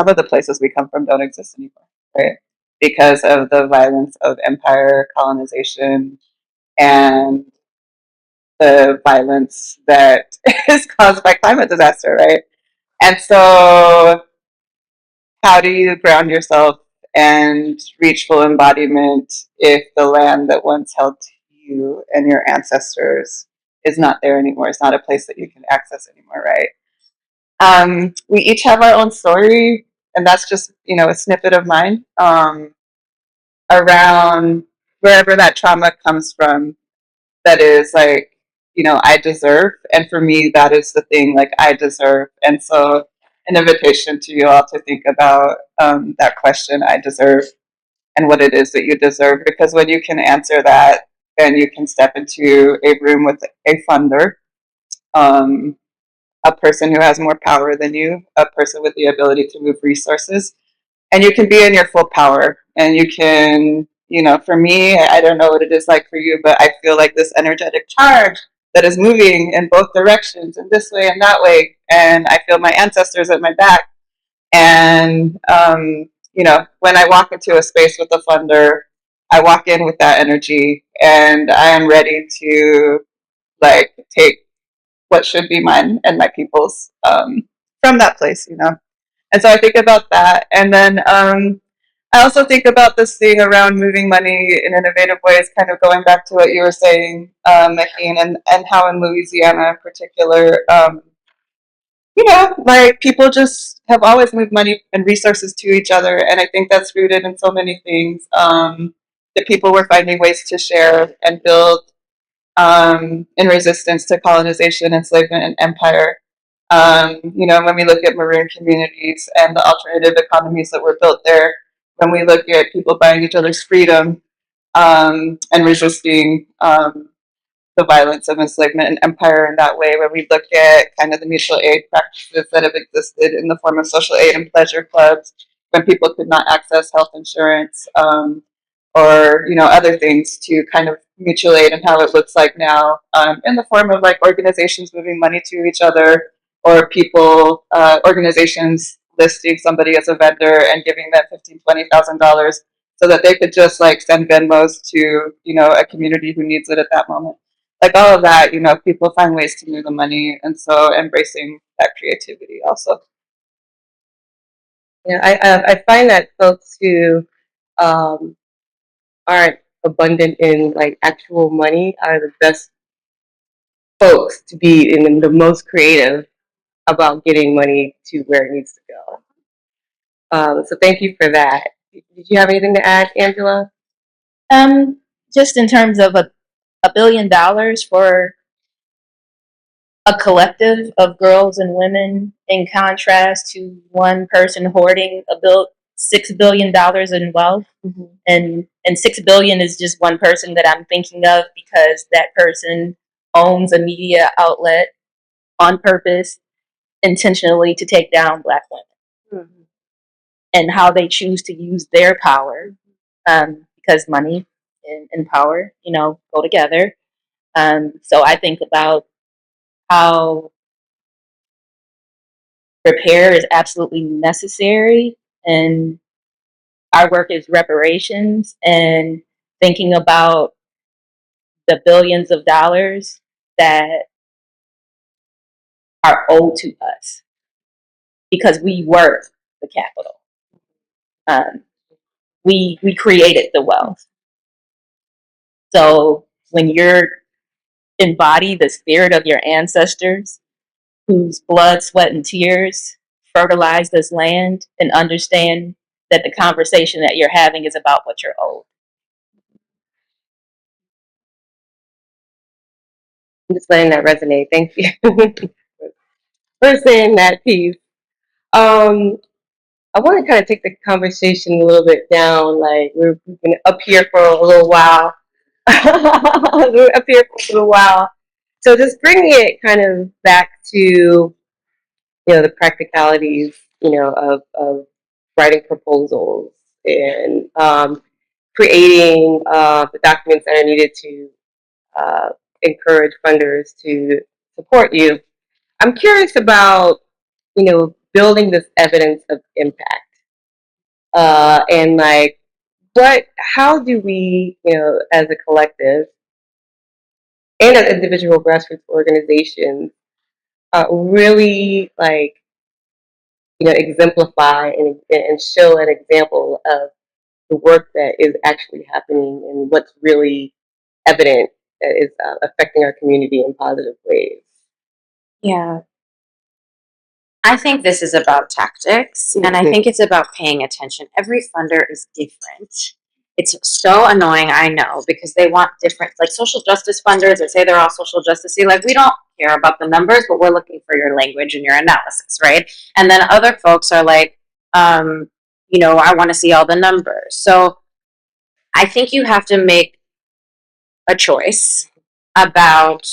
of the places we come from don't exist anymore, right? Because of the violence of empire, colonization, and the violence that is caused by climate disaster, right? And so, how do you ground yourself and reach full embodiment if the land that once held you and your ancestors is not there anymore? It's not a place that you can access anymore, right? We each have our own story, and that's just, a snippet of mine around wherever that trauma comes from. That is like, I deserve, and for me, that is the thing, like, I deserve. And so, an invitation to you all to think about that question, I deserve, and what it is that you deserve. Because when you can answer that, then you can step into a room with a funder. A person who has more power than you, a person with the ability to move resources, and you can be in your full power. And you can, for me, I don't know what it is like for you, but I feel like this energetic charge that is moving in both directions, in this way and that way. And I feel my ancestors at my back. And, when I walk into a space with a funder, I walk in with that energy, and I am ready to like take what should be mine and my people's from that place, And so I think about that. And then I also think about this thing around moving money in innovative ways, kind of going back to what you were saying, Maheen, and how in Louisiana in particular, like people just have always moved money and resources to each other. And I think that's rooted in so many things. That people were finding ways to share and build in resistance to colonization, enslavement, and empire. When we look at maroon communities and the alternative economies that were built there, when we look at people buying each other's freedom and resisting the violence of enslavement and empire in that way, when we look at kind of the mutual aid practices that have existed in the form of social aid and pleasure clubs, when people could not access health insurance, or other things to kind of mutual aid, and how it looks like now in the form of like organizations moving money to each other, or people organizations listing somebody as a vendor and giving them $15,000-$20,000 so that they could just like send Venmos to a community who needs it at that moment. like all of that, people find ways to move the money. And so embracing that creativity also. Yeah, I find that folks who um, aren't abundant in like actual money are the best folks to be in the most creative about getting money to where it needs to go. So thank you for that. Did you have anything to add, Angela? Just in terms of $1 billion for a collective of girls and women, in contrast to one person hoarding $6 billion in wealth. Mm-hmm. And $6 billion is just one person that I'm thinking of because that person owns a media outlet on purpose, intentionally to take down Black women, Mm-hmm. and how they choose to use their power, because money and power, go together. So I think about how repair is absolutely necessary, and our work is reparations, and thinking about the billions of dollars that are owed to us because we were the capital. We created the wealth. So when you're embody the spirit of your ancestors, whose blood, sweat, and tears fertilize this land, and understand that the conversation that you're having is about what you're owed. I'm just letting that resonate. Thank you for saying that piece. I want to kind of take the conversation a little bit down. Like we've been up here for a little while. We're up here for a little while. So just bringing it kind of back to the practicalities of writing proposals and creating the documents that are needed to encourage funders to support you. I'm curious about building this evidence of impact. And like, how do we, as a collective and as individual grassroots organizations, really like, exemplify and show an example of the work that is actually happening and what's really evident that is affecting our community in positive ways. Yeah. I think this is about tactics, and I think it's about paying attention. Every funder is different. It's so annoying, I know, because they want different, like social justice funders that say they're all social justice-y. Like, we don't care about the numbers, but we're looking for your language and your analysis, right? And then other folks are like, I want to see all the numbers. So I think you have to make a choice about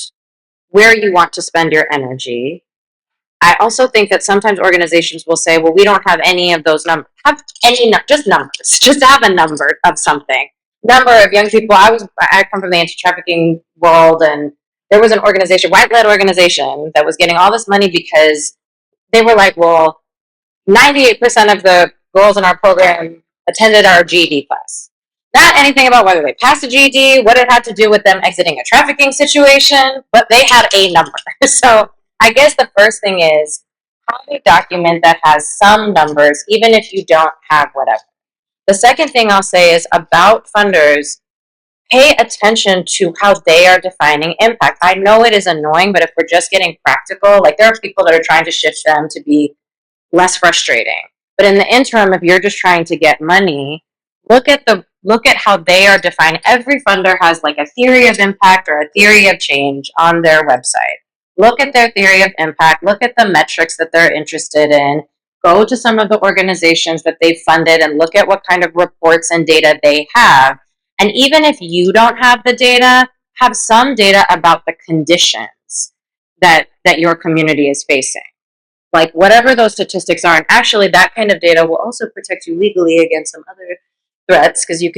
where you want to spend your energy. I also think that sometimes organizations will say, well, we don't have any of those numbers. Have just numbers. Just have a number of something. Number of young people. I come from the anti-trafficking world, and there was an organization, white-led organization, that was getting all this money because they were like, well, 98% of the girls in our program attended our GED class. Not anything about whether they passed a GED, what it had to do with them exiting a trafficking situation, but they had a number. So I guess the first thing is, have a document that has some numbers, even if you don't have whatever. The second thing I'll say is about funders, pay attention to how they are defining impact. I know it is annoying, but if we're just getting practical, like there are people that are trying to shift them to be less frustrating. But in the interim, if you're just trying to get money, look at how they are defined. Every funder has like a theory of impact or a theory of change on their website. Look at their theory of impact. Look at the metrics that they're interested in. Go to some of the organizations that they've funded and look at what kind of reports and data they have. And even if you don't have the data, have some data about the conditions that your community is facing. Like whatever those statistics are, and actually that kind of data will also protect you legally against some other threats because you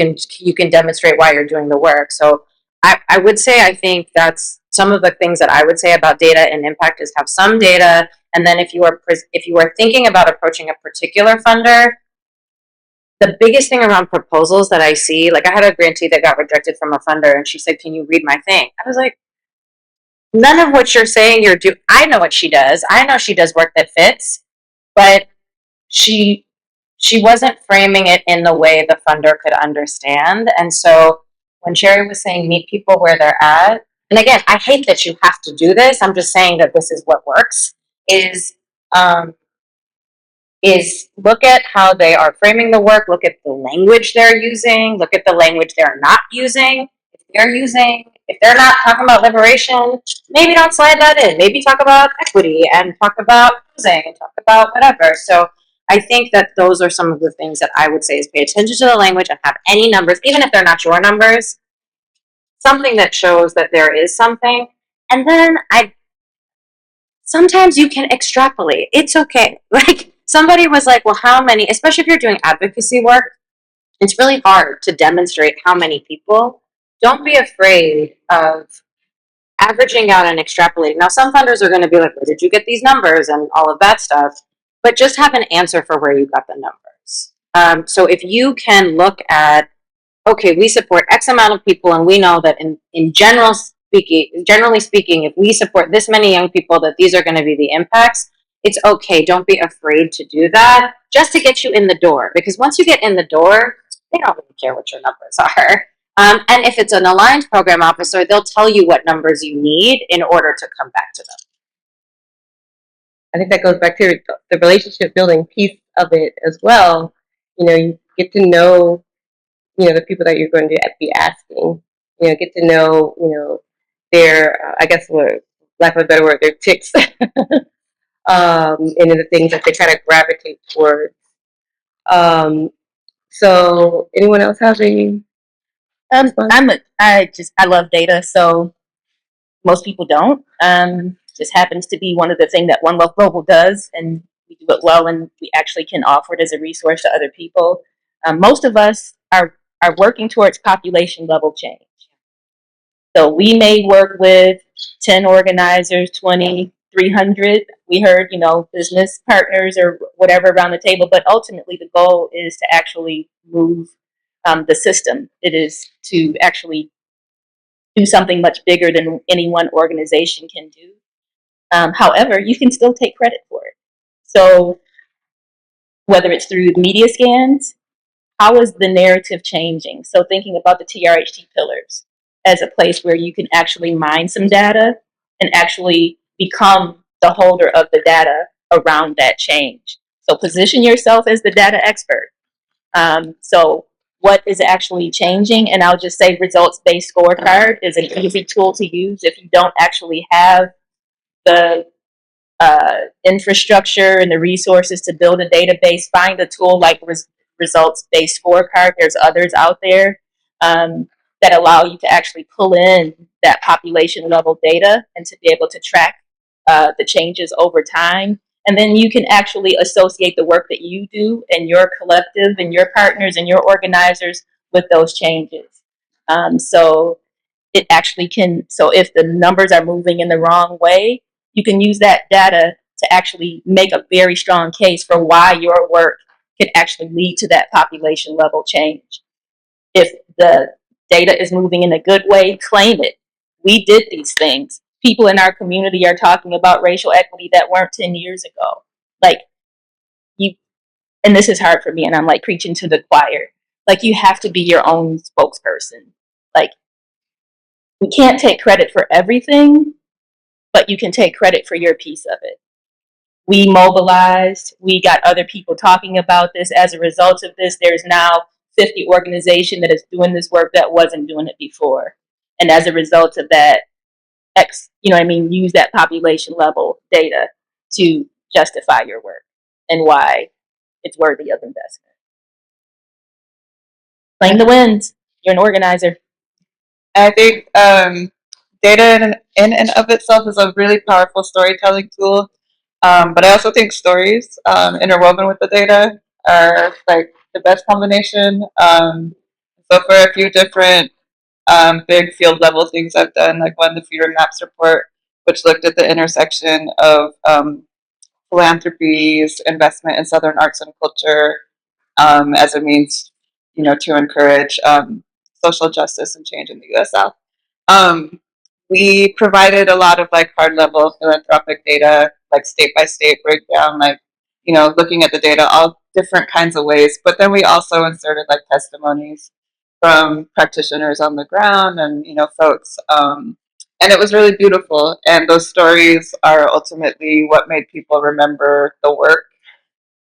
can demonstrate why you're doing the work. So I would say I think that's some of the things that I would say about data and impact is have some data, and then if you are thinking about approaching a particular funder, the biggest thing around proposals that I see, like I had a grantee that got rejected from a funder, and she said, "Can you read my thing?" I was like, none of what you're saying you're doing. I know what she does. I know she does work that fits, but she wasn't framing it in the way the funder could understand. And so when Sherry was saying meet people where they're at, and again, I hate that you have to do this. I'm just saying that this is what works. Um, is look at how they are framing the work, look at the language they're using, look at the language they're not using. If they're not talking about liberation, maybe don't slide that in. Maybe talk about equity and talk about housing and talk about whatever. So I think that those are some of the things that I would say is pay attention to the language and have any numbers, even if they're not your numbers, something that shows that there is something. And then sometimes you can extrapolate. It's okay. Like somebody was like, well, how many, especially if you're doing advocacy work, it's really hard to demonstrate how many people. Don't be afraid of averaging out and extrapolating. Now, some funders are going to be like, where did you get these numbers and all of that stuff? But just have an answer for where you got the numbers. So if you can look at, okay, we support X amount of people, and we know that generally speaking, if we support this many young people, that these are going to be the impacts. It's okay. Don't be afraid to do that, just to get you in the door. Because once you get in the door, they don't really care what your numbers are. And if it's an aligned program officer, they'll tell you what numbers you need in order to come back to them. I think that goes back to the relationship building piece of it as well. You get to know, the people that you're going to be asking. Get to know, their, I guess, for lack of a better word, their ticks, and the things that they kind of gravitate towards. So, anyone else have any? I love data, so most people don't. Just happens to be one of the things that One Love Global does, and we do it well, and we actually can offer it as a resource to other people. Most of us are working towards population level change. So we may work with 10 organizers, 20, 300. We heard, business partners or whatever around the table, but ultimately the goal is to actually move the system. It is to actually do something much bigger than any one organization can do. However, you can still take credit for it. So whether it's through media scans, how is the narrative changing? So thinking about the TRHT pillars as a place where you can actually mine some data and actually become the holder of the data around that change. So position yourself as the data expert. So what is actually changing? And I'll just say results-based scorecard is an easy tool to use if you don't actually have the infrastructure and the resources to build a database. Find a tool like results-based scorecard. There's others out there that allow you to actually pull in that population level data and to be able to track the changes over time. And then you can actually associate the work that you do and your collective and your partners and your organizers with those changes. So it actually can, so if the numbers are moving in the wrong way, you can use that data to actually make a very strong case for why your work could actually lead to that population level change. If the data is moving in a good way, claim it. We did these things. People in our community are talking about racial equity that weren't 10 years ago. Like, you, and this is hard for me, and I'm like preaching to the choir. Like, you have to be your own spokesperson. Like, we can't take credit for everything, but you can take credit for your piece of it. We mobilized, we got other people talking about this. As a result of this, there's now 50 organization that is doing this work that wasn't doing it before. And as a result of that, use that population level data to justify your work and why it's worthy of investment. Claim the wins. You're an organizer. I think data in and of itself is a really powerful storytelling tool. But I also think stories interwoven with the data are like the best combination. So for a few different big field level things I've done, like one, the Freedom Maps report, which looked at the intersection of philanthropies, investment in Southern arts and culture as a means, to encourage social justice and change in the U.S. South. we provided a lot of like hard level philanthropic data, like state by state breakdown, like, you know, looking at the data all different kinds of ways. But then we also inserted like testimonies from practitioners on the ground and, you know, folks. And it was really beautiful. And those stories are ultimately what made people remember the work.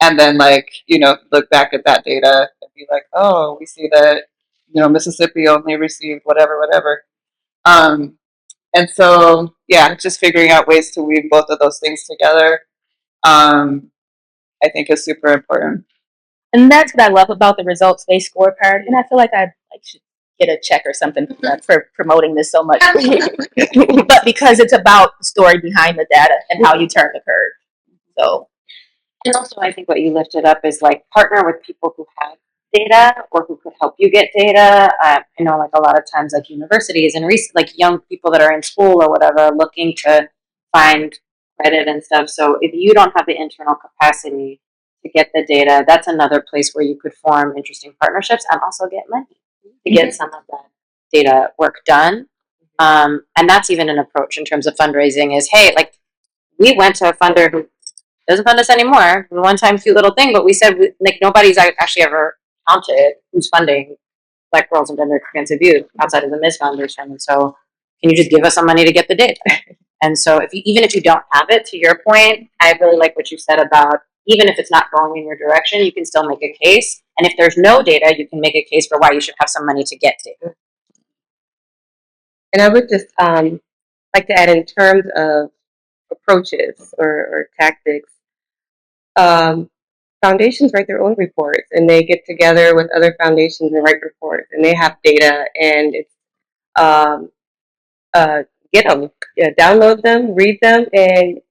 And then, like, you know, look back at that data and be like, oh, we see that, you know, Mississippi only received whatever, whatever. Um, and so, yeah, just figuring out ways to weave both of those things together, I think is super important. And that's what I love about the results-based scorecard. And I feel like I should get a check or something for promoting this so much. But because it's about the story behind the data and how you turn the curve. So, And also, I think what you lifted up is like partner with people who have data or who could help you get data. I know, like a lot of times, like universities and like young people that are in school or whatever, are looking to find credit and stuff. So if you don't have the internal capacity to get the data, that's another place where you could form interesting partnerships and also get money to get some of that data work done. And that's even an approach in terms of fundraising. Is, hey, like, we went to a funder who doesn't fund us anymore. One time cute little thing, but we said, like, nobody's actually ever counted who's funding Black girls and gender expansive youth outside of the Ms. Foundation. And so, can you just give us some money to get the data? And so, even if you don't have it, to your point, I really like what you said about even if it's not going in your direction, you can still make a case. And if there's no data, you can make a case for why you should have some money to get data. And I would just like to add, in terms of approaches or tactics, foundations write their own reports, and they get together with other foundations and write reports, and they have data, and it's um, get them, download them, read them, and,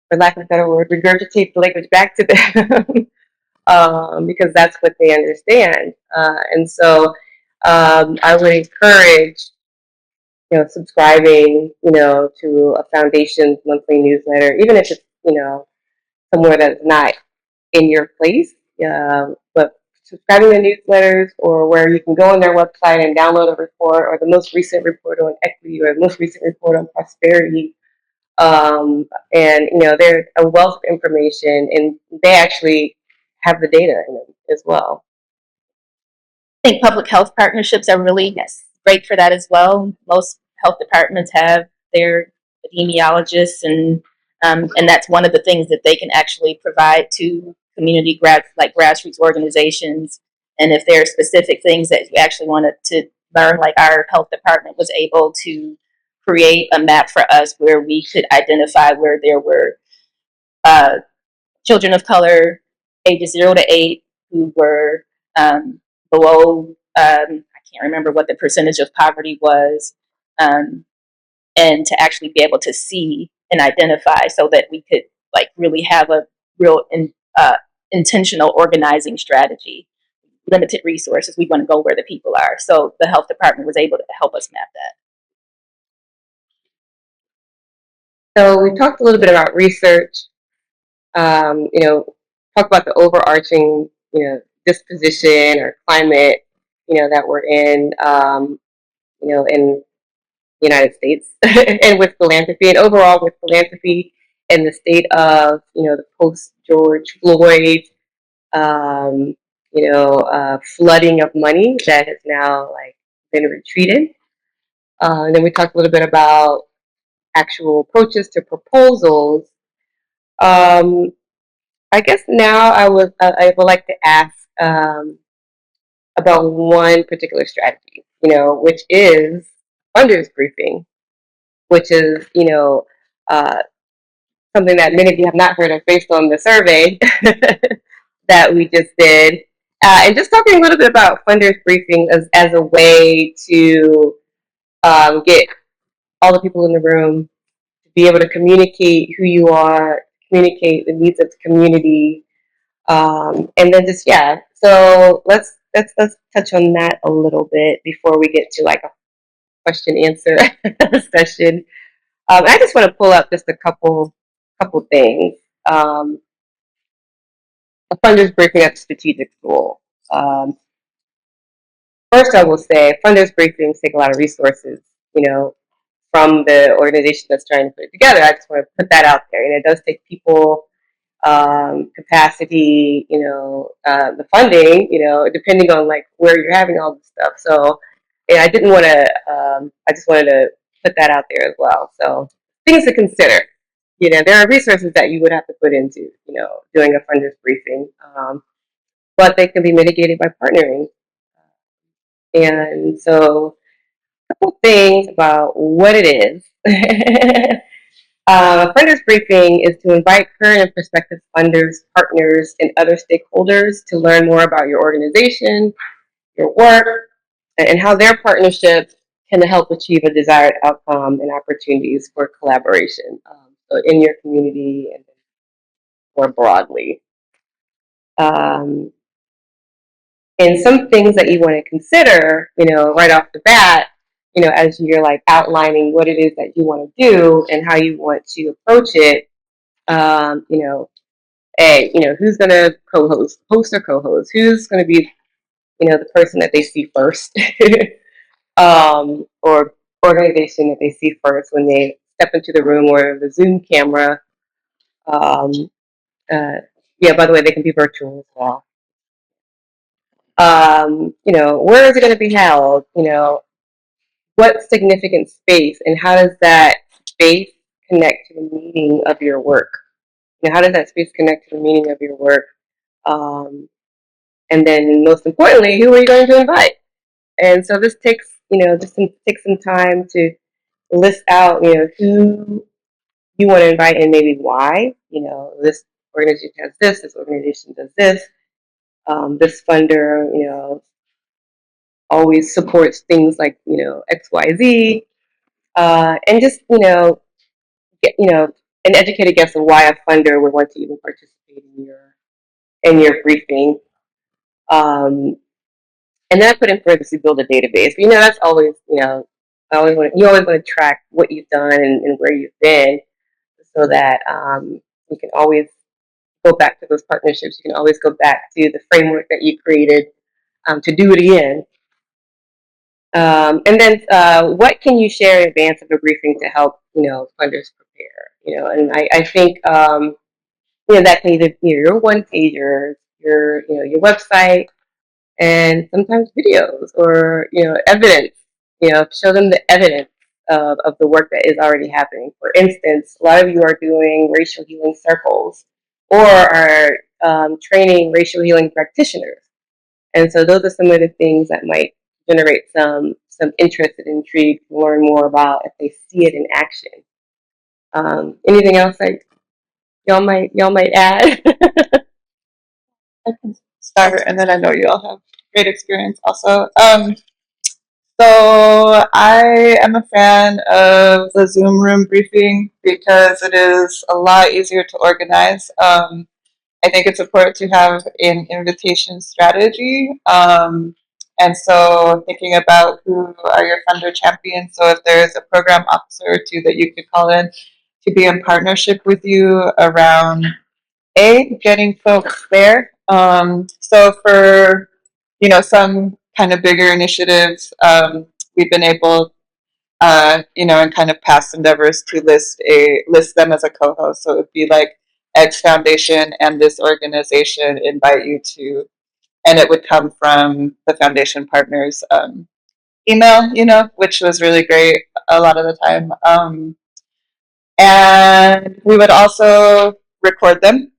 for lack of a better word, regurgitate the language back to them. Because that's what they understand. And so I would encourage, subscribing, to a foundation's monthly newsletter, even if it's, somewhere that's not in your place, but subscribing to newsletters, or where you can go on their website and download a report, or the most recent report on equity, or the most recent report on prosperity. And there's a wealth of information, and they actually have the data in them as well. I think public health partnerships are really great for that as well. Most health departments have their epidemiologists, and that's one of the things that they can actually provide to community grassroots organizations. And if there are specific things that you actually wanted to learn, like our health department was able to create a map for us where we could identify where there were children of color ages 0 to 8 who were below, I can't remember what the percentage of poverty was, and to actually be able to see and identify, so that we could really have a real intentional organizing strategy. Limited resources, we want to go where the people are. So the health department was able to help us map that. So we talked a little bit about research, talk about the overarching, disposition or climate, that we're in, in the United States and with philanthropy, and overall with philanthropy and the state of, the post-George Floyd, flooding of money that has now been retreated. And then we talked a little bit about actual approaches to proposals. I guess now I would like to ask about one particular strategy, which is funders briefing, which is something that many of you have not heard of based on the survey that we just did. And just talking a little bit about funders briefing as a way to get all the people in the room to be able to communicate who you are, communicate the needs of the community, and then just So let's touch on that a little bit before we get to a question answer session. I just want to pull up just a couple things. A funders briefing at the strategic goal. First, I will say funders briefings take a lot of resources. from the organization that's trying to put it together. I just want to put that out there. And it does take people, capacity, the funding, depending on like where you're having all this stuff. So, yeah, I didn't want to. I just wanted to put that out there as well. So, things to consider. There are resources that you would have to put into, doing a funders briefing, but they can be mitigated by partnering. And so, a couple things about what it is. A funders briefing is to invite current and prospective funders, partners, and other stakeholders to learn more about your organization, your work, and how their partnerships can help achieve a desired outcome and opportunities for collaboration, so in your community and more broadly. And some things that you want to consider, right off the bat, as you're like outlining what it is that you want to do and how you want to approach it, who's going to host or co-host, who's going to be, the person that they see first, or organization that they see first when they step into the room or the Zoom camera. Yeah, by the way, they can be virtual as well. Where is it going to be held? What significant space, and how does that space connect to the meaning of your work? How does that space connect to the meaning of your work? And then, most importantly, who are you going to invite? And so this takes, takes some time to list out, who you want to invite and maybe why. This organization has this organization does this. This funder, always supports things like, XYZ. And just, get, an educated guess of why a funder would want to even participate in your briefing. And then I put in parentheses, build a database. But, that's always, you always want to track what you've done and where you've been, so that you can always go back to those partnerships. You can always go back to the framework that you created to do it again. And then what can you share in advance of a briefing to help, funders prepare? And I think, that can either be your one pager, your website, and sometimes videos or, evidence, show them the evidence of the work that is already happening. For instance, a lot of you are doing racial healing circles or are training racial healing practitioners. And so those are some of the things that might generate some interest and intrigue to learn more about if they see it in action. Anything else that y'all might add? I can start, and then I know you all have great experience also. So I am a fan of the Zoom room briefing because it is a lot easier to organize. I think it's important to have an invitation strategy. And so thinking about who are your funder champions. So if there's a program officer or two that you could call in to be in partnership with you around getting folks there. So for, some kind of bigger initiatives, we've been able, in kind of past endeavors to list them as a co-host. So it would be like X Foundation and this organization invite you to, and it would come from the foundation partners email, which was really great a lot of the time. And we would also record them,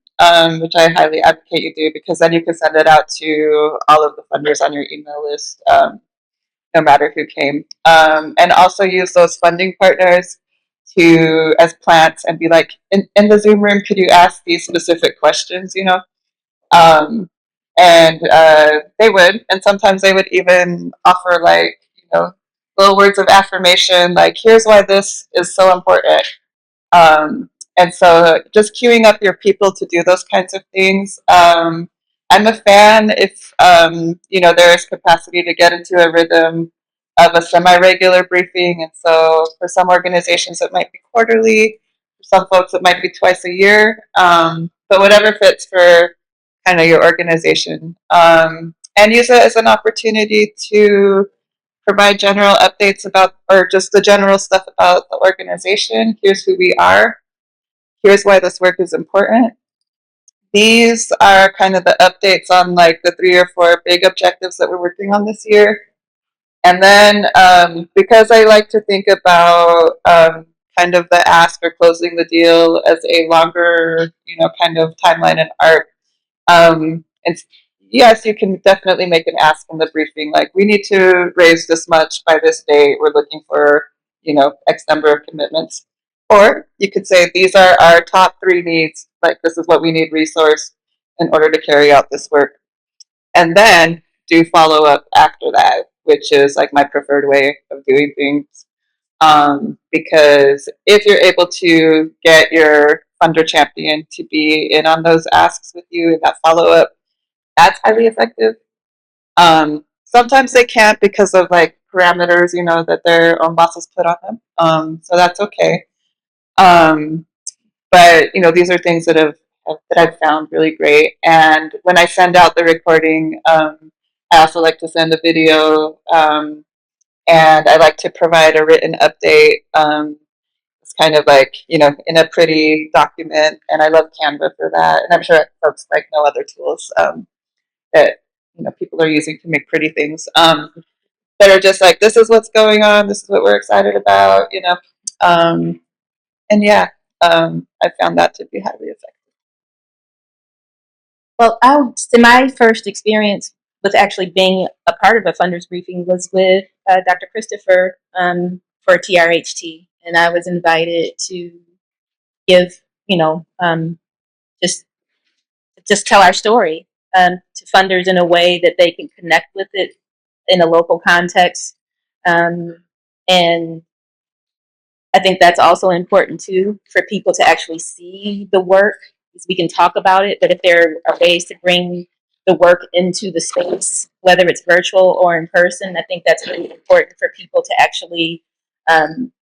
which I highly advocate you do, because then you can send it out to all of the funders on your email list, no matter who came. And also use those funding partners as plants and be like, in the Zoom room, could you ask these specific questions, and they would, and sometimes they would even offer like, little words of affirmation, like, here's why this is so important. And so just queuing up your people to do those kinds of things. I'm a fan if, there is capacity to get into a rhythm of a semi-regular briefing. And so for some organizations, it might be quarterly. For some folks, it might be twice a year. But whatever fits for kind of your organization. And use it as an opportunity to provide general updates about, or just the general stuff about the organization. Here's who we are. Here's why this work is important. These are kind of the updates on like the 3 or 4 big objectives that we're working on this year. And then because I like to think about kind of the ask or closing the deal as a longer, kind of timeline and arc. And yes, you can definitely make an ask in the briefing, like we need to raise this much by this date. We're looking for, X number of commitments. Or you could say these are our top 3 needs. Like this is what we need resourced in order to carry out this work. And then do follow up after that, which is like my preferred way of doing things. Because if you're able to get your funder champion to be in on those asks with you and that follow up, that's highly effective. Sometimes they can't because of like parameters, that their own bosses put on them. So that's okay. But these are things that I've found really great. And when I send out the recording, I also like to send a video, and I like to provide a written update. It's kind of like in a pretty document, and I love Canva for that. And I'm sure folks like no other tools that people are using to make pretty things that are just like, this is what's going on, this is what we're excited about, and yeah, I found that to be highly effective. Well, my first experience with actually being a part of a funders briefing was with Dr. Christopher for TRHT, and I was invited to give, just tell our story to funders in a way that they can connect with it in a local context, and I think that's also important too for people to actually see the work. Because we can talk about it, but if there are ways to bring the work into the space, whether it's virtual or in person, I think that's really important for people to actually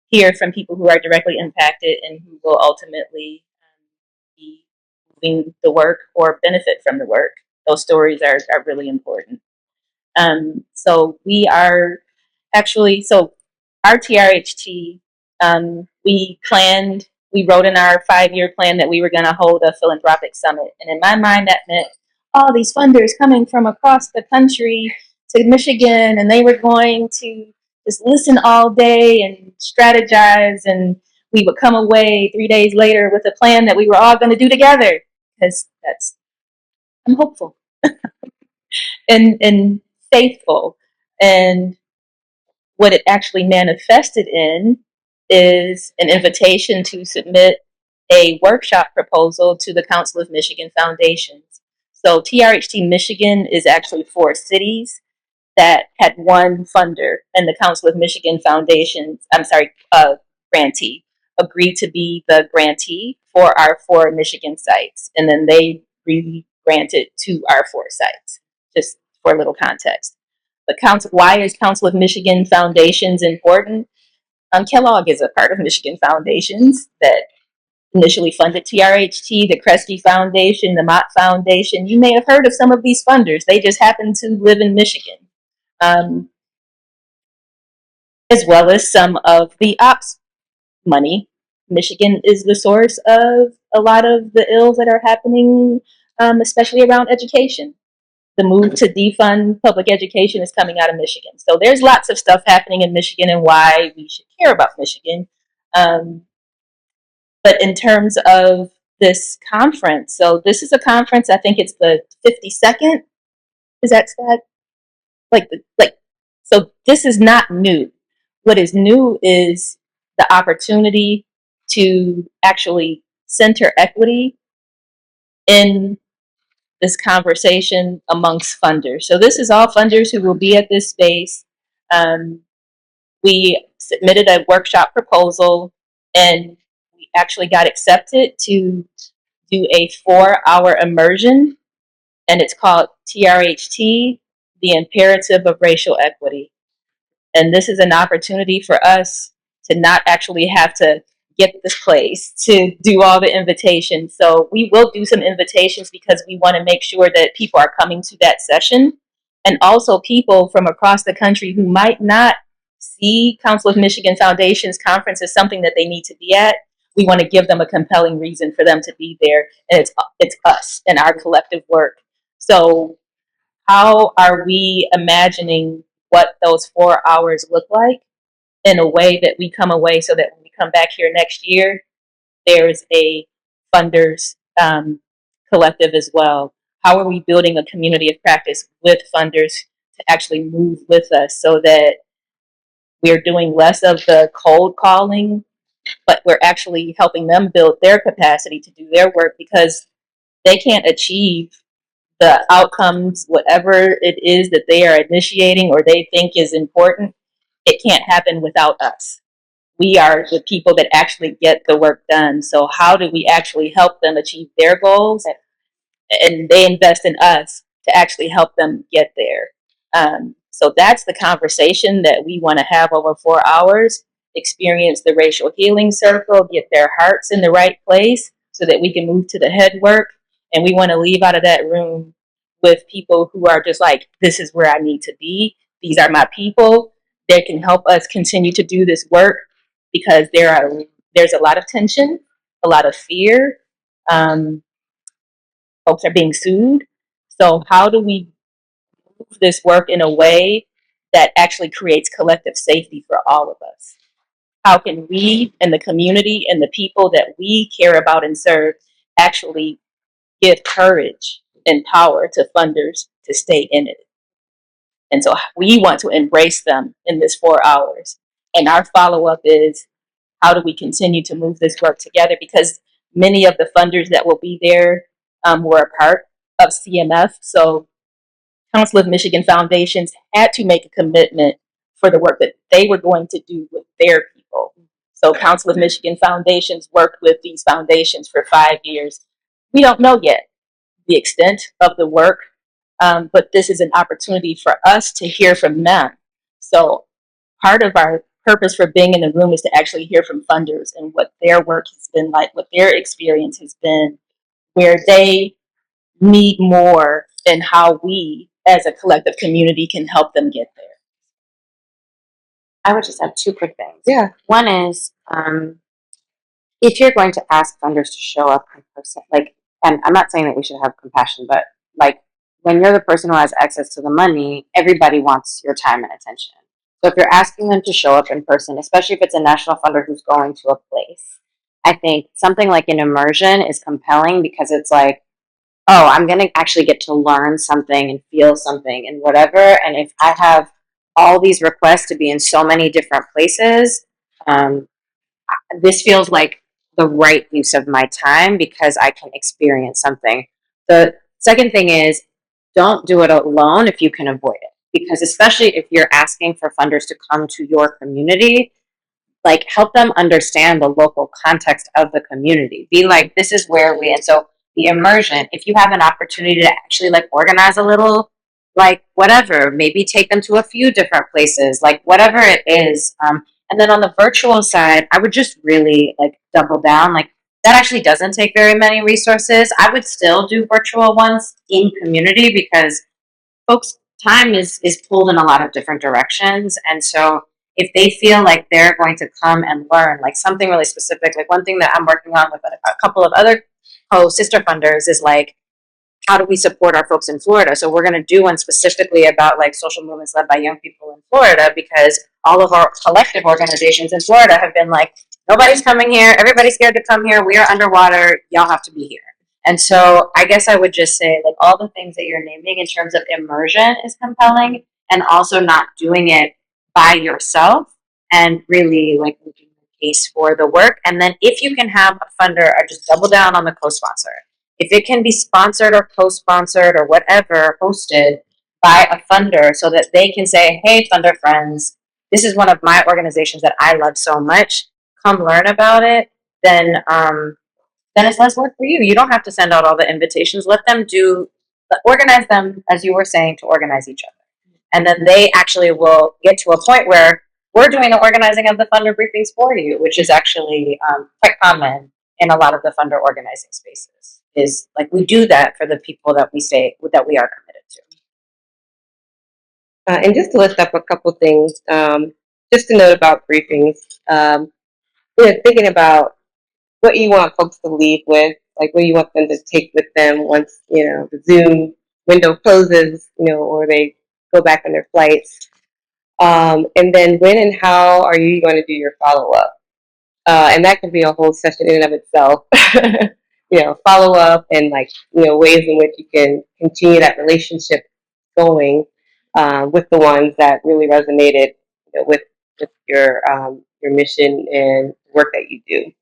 hear from people who are directly impacted and who will ultimately be doing the work or benefit from the work. Those stories are really important. So we are actually, so our TRHT, we wrote in our 5-year plan that we were going to hold a philanthropic summit. And in my mind, that meant all these funders coming from across the country to Michigan, and they were going to just listen all day and strategize. And we would come away 3 days later with a plan that we were all going to do together, because I'm hopeful and faithful. And what it actually manifested in is an invitation to submit a workshop proposal to the Council of Michigan Foundations. So TRHT Michigan is actually 4 cities that had one funder, and the Council of Michigan Foundations, grantee, agreed to be the grantee for our 4 Michigan sites. And then they re-granted to our 4 sites, just for a little context. But why is Council of Michigan Foundations important? Kellogg is a part of Michigan Foundations that initially funded TRHT, the Kresge Foundation, the Mott Foundation. You may have heard of some of these funders. They just happen to live in Michigan. As well as some of the ops money. Michigan is the source of a lot of the ills that are happening, especially around education. The move to defund public education is coming out of Michigan. So there's lots of stuff happening in Michigan and why we should care about Michigan. But in terms of this conference, so this is a conference, I think it's the 52nd. Is that Scott? So this is not new. What is new is the opportunity to actually center equity in this conversation amongst funders. So this is all funders who will be at this space. We submitted a workshop proposal, and we actually got accepted to do a 4-hour immersion, and it's called TRHT, the Imperative of Racial Equity. And this is an opportunity for us to not actually have to get this place to do all the invitations. So we will do some invitations because we want to make sure that people are coming to that session. and also people from across the country who might not see Council of Michigan Foundation's conference as something that they need to be at. We want to give them a compelling reason for them to be there, and it's us and our collective work. So how are we imagining what those 4 hours look like in a way that we come away so that when we come back here next year, there's a funders collective as well? How are we building a community of practice with funders to actually move with us so that we're doing less of the cold calling, but we're actually helping them build their capacity to do their work, because they can't achieve the outcomes, whatever it is that they are initiating or they think is important. It can't happen without us. We are the people that actually get the work done. So how do we actually help them achieve their goals? And they invest in us to actually help them get there. So that's the conversation that we want to have over 4 hours. Experience the racial healing circle, get their hearts in the right place so that we can move to the head work. And we want to leave out of that room with people who are just like, this is where I need to be. These are my people. They can help us continue to do this work, because there's a lot of tension, a lot of fear. Folks are being sued. So how do we move this work in a way that actually creates collective safety for all of us? How can we and the community and the people that we care about and serve actually give courage and power to funders to stay in it? And so we want to embrace them in this 4 hours. And our follow-up is, how do we continue to move this work together? Because many of the funders that will be there were a part of CMF. So Council of Michigan Foundations had to make a commitment for the work that they were going to do with their people. So Council of Michigan Foundations worked with these foundations for 5 years. We don't know yet the extent of the work, but this is an opportunity for us to hear from them. So part of our purpose for being in the room is to actually hear from funders and what their work has been like, what their experience has been, where they need more, and how we as a collective community can help them get there. I would just add 2 quick things. Yeah. One is, if you're going to ask funders to show up in person, like, and I'm not saying that we should have compassion, but like, when you're the person who has access to the money, everybody wants your time and attention. So if you're asking them to show up in person, especially if it's a national funder who's going to a place, I think something like an immersion is compelling, because it's like, oh, I'm going to actually get to learn something and feel something and whatever. And if I have all these requests to be in so many different places, this feels like the right use of my time, because I can experience something. The second thing is, don't do it alone if you can avoid it. Because especially if you're asking for funders to come to your community, like, help them understand the local context of the community. Be like, this is where we, and so the immersion, if you have an opportunity to actually like organize a little, like whatever, maybe take them to a few different places, like whatever it is. And then on the virtual side, I would just really like double down. Like, that actually doesn't take very many resources. I would still do virtual ones in community, because folks' time is pulled in a lot of different directions. And so if they feel like they're going to come and learn like something really specific, like one thing that I'm working on with a couple of other sister funders is like, how do we support our folks in Florida? So we're going to do one specifically about like social movements led by young people in Florida, because all of our collective organizations in Florida have been like, nobody's coming here, everybody's scared to come here, we are underwater, y'all have to be here. And so I guess I would just say, like, all the things that you're naming in terms of immersion is compelling, and also not doing it by yourself, and really like making the case for the work. And then if you can have a funder, or just double down on the co-sponsor. If it can be sponsored or co-sponsored or whatever, hosted by a funder, so that they can say, hey, funder friends, this is one of my organizations that I love so much, come learn about it, then it's less work for you. You don't have to send out all the invitations. Let them organize them, as you were saying, to organize each other. And then they actually will get to a point where we're doing the organizing of the funder briefings for you, which is actually quite common in a lot of the funder organizing spaces. Is like, we do that for the people that we are committed to. And just to list up a couple things, just to note about briefings, thinking about what you want folks to leave with, like what you want them to take with them once, the Zoom window closes, or they go back on their flights. And then when and how are you going to do your follow-up? And that can be a whole session in and of itself. Follow up and ways in which you can continue that relationship going with the ones that really resonated with your mission and work that you do.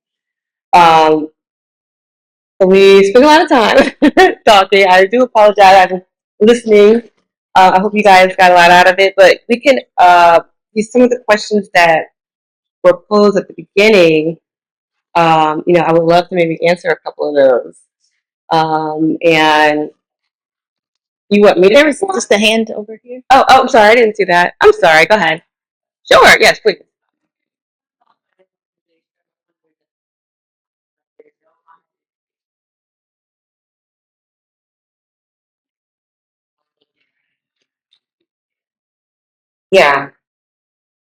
So we spent a lot of time talking. I do apologize. I've been listening. I hope you guys got a lot out of it. But we can use some of the questions that were posed at the beginning. I would love to maybe answer a couple of those. And you want me to? There was just a hand over here. Oh, I'm sorry. I didn't see that. I'm sorry. Go ahead. Sure. Yes, please. Yeah,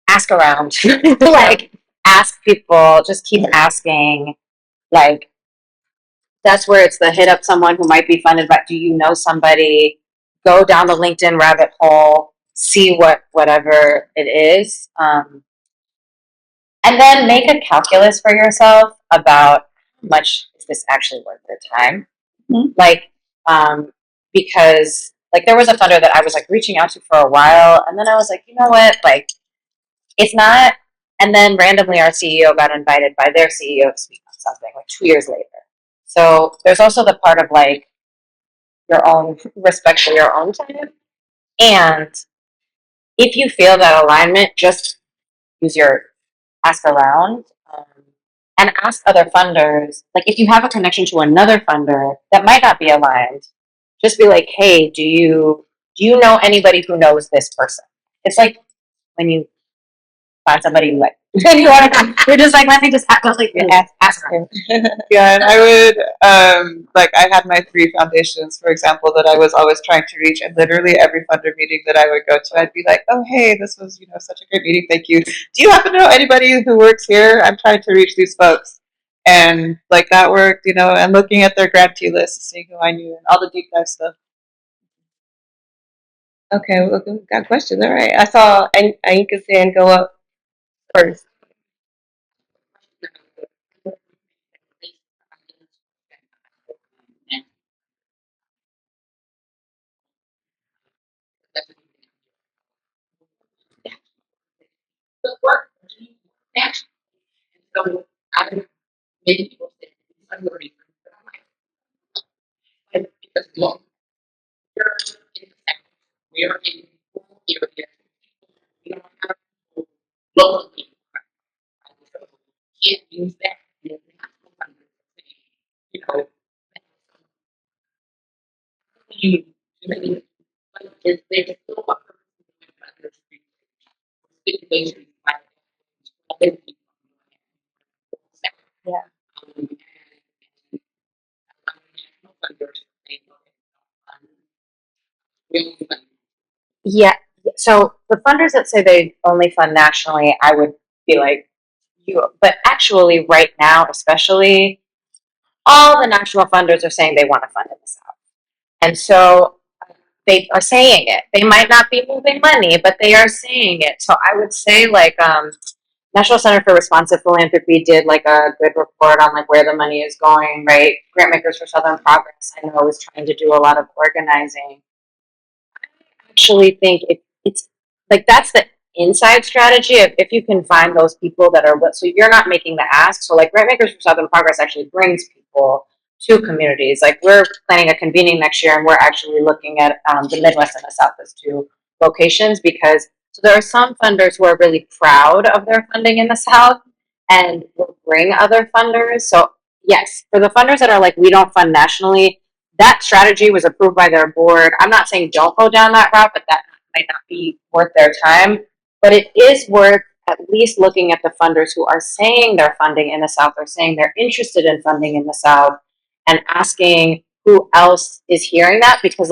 ask around. Like, ask people, just keep asking. Like, that's where it's the hit up someone who might be funded, but do you know somebody? Go down the LinkedIn rabbit hole, see whatever it is. And then make a calculus for yourself about how much is this actually worth their time. Mhm. Because there was a funder that I was reaching out to for a while, and then I was like, you know what, it's not. And then randomly, our CEO got invited by their CEO to speak on something 2 years later. So there's also the part of your own respect for your own time, and if you feel that alignment, just use your ask around. And ask other funders, if you have a connection to another funder that might not be aligned, just be like, hey, do you know anybody who knows this person? It's like when you find somebody you like. You're just let me just ask them. Yeah, and I would I had my 3 foundations, for example, that I was always trying to reach, and literally every funder meeting that I would go to, I'd be like, "Oh, hey, this was such a great meeting. Thank you. Do you happen to know anybody who works here? I'm trying to reach these folks." And that worked, and looking at their grantee list, seeing who I knew, and all the deep dive stuff. Okay, well, we got questions. All right. I saw Anika's hand go up first. Yeah. Yeah. So the funders that say they only fund nationally, I would be like, but actually right now, especially, all the national funders are saying they want to fund in the South. And so they are saying it. They might not be moving money, but they are saying it. So I would say National Center for Responsive Philanthropy did a good report on where the money is going, right? Grantmakers for Southern Progress, I know, is trying to do a lot of organizing. I actually think it's that's the inside strategy. If you can find those people that are so you're not making the ask. So Grantmakers for Southern Progress actually brings people to communities. We're planning a convening next year, and we're actually looking at the Midwest and the South as 2 locations because there are some funders who are really proud of their funding in the South and will bring other funders. So yes, for the funders that are we don't fund nationally, that strategy was approved by their board. I'm not saying don't go down that route, but that might not be worth their time. But it is worth at least looking at the funders who are saying they're funding in the South or saying they're interested in funding in the South and asking who else is hearing that. Because